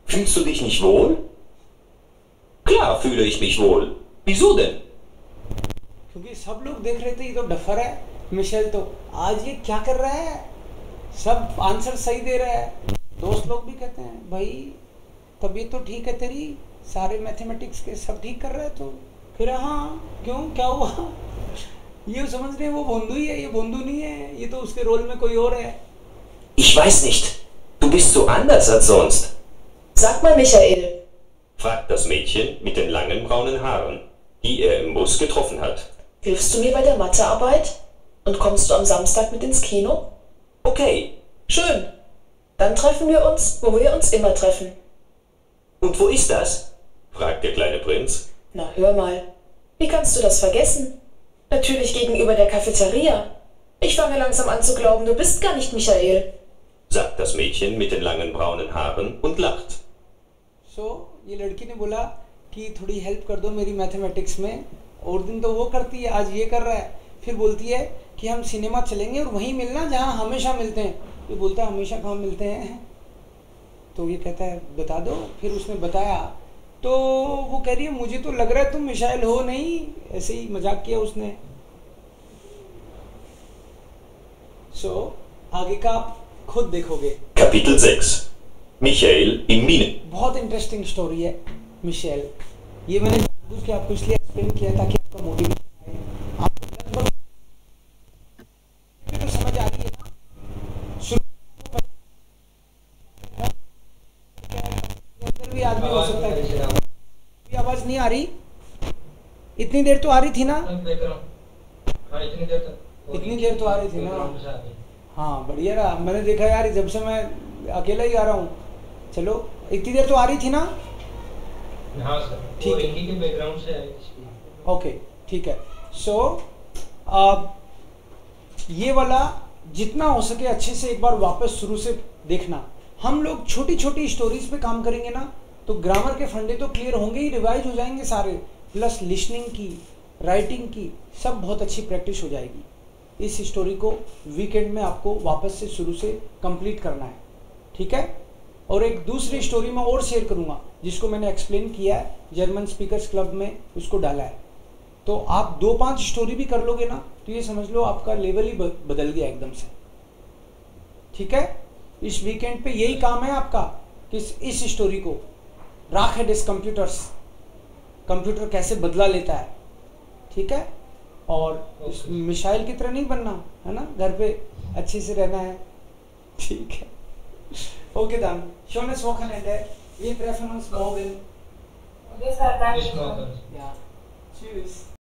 Fühlst du dich nicht wohl? Klar fühle ich mich wohl. Wieso denn? क्योंकि सब लोग देख रहे थे ये तो duffer है Michel, तो आज ये क्या कर रहा है, सब आंसर सही दे रहा है। दोस्त लोग भी कहते हैं भाई तबीयत तो ठीक है तेरी, सारे मैथमेटिक्स के सब ठीक कर रहा है तो। फिर हाँ क्यों, क्या हुआ? ये समझ रहे हैं वो बोंदू ही है, ये बोंदू नहीं है, ये तो उसके रोल में कोई और है। Ich weiß nicht. Du bist so anders als sonst. Sag mal, Michael, Fragt das Mädchen mit den langen braunen Haaren, die er im Bus getroffen hat. hilfst du mir bei der Mathearbeit? Und kommst du am Samstag mit ins Kino? Okay. Schön. Dann treffen wir uns, wo wir uns immer treffen. Und wo ist das? Fragt der kleine Prinz. Na, hör mal. Wie kannst du das vergessen? Natürlich gegenüber der Cafeteria. Ich fange langsam an zu glauben, du bist gar nicht Michael. Sagt das Mädchen mit den langen braunen Haaren und lacht. सो ये लड़की ने बोला कि थोड़ी help कर दो मेरी mathematics में, और दिन तो वो करती है, आज ये कर रहा है। फिर बोलती है कि हम सिनेमा चलेंगे और वहीं मिलना जहाँ हमेशा मिलते हैं। ये बोलता है हमेशा कहाँ मिलते हैं, तो ये कहता है बता दो। फिर उसने बताया तो वो कह रही है मुझे तो लग रहा है तुम मिशाइल हो नहीं, ऐसे ही मजाक किया उसने। सो आगे का आप खुद देखोगे। Kapitel 6. Michael im Mine. बहुत इंटरेस्टिंग स्टोरी है मिशेल। ये मैंने जानबूझ के आपको इसलिए एक्सप्लेन किया ताकि आपका मोटिवेशन आए। आप लगभग तो समझ आ रही है ना, अंदर भी आदमी हो सकता है। भी आवाज नहीं आ रही, इतनी देर तो आ रही थी ना, इतनी देर तो आ रही थी ना। हाँ बढ़िया रहा, मैंने देखा यार जब से मैं अकेला ही आ रहा हूँ। चलो इतनी देर तो आ रही थी ना। हाँ सर, ठीक है, हिंदी के बैकग्राउंड से आई। ओके ठीक है। सो ये वाला जितना हो सके अच्छे से एक बार वापस शुरू से देखना। हम लोग छोटी छोटी स्टोरीज पे काम करेंगे ना, तो ग्रामर के फंडे तो क्लियर होंगे ही, रिवाइज हो जाएंगे सारे, प्लस लिसनिंग की, राइटिंग की, सब बहुत अच्छी प्रैक्टिस हो जाएगी। इस स्टोरी को वीकेंड में आपको वापस से शुरू से कंप्लीट करना है, ठीक है। और एक दूसरी स्टोरी मैं और शेयर करूंगा जिसको मैंने एक्सप्लेन किया है, जर्मन स्पीकर्स क्लब में उसको डाला है। तो आप 2-5 स्टोरी भी कर लोगे ना, तो ये समझ लो आपका लेवल ही बदल गया एकदम से, ठीक है। इस वीकेंड पे यही काम है आपका कि इस स्टोरी को राख डिस कंप्यूटर्स, कंप्यूटर कैसे बदला लेता है, ठीक है। और मिसाइल की तरह नहीं बनना है ना, घर पे अच्छे से रहना है, ठीक है। Okay dann, schönes Wochenende. Wir treffen uns morgen. इस मौका Ja, tschüss.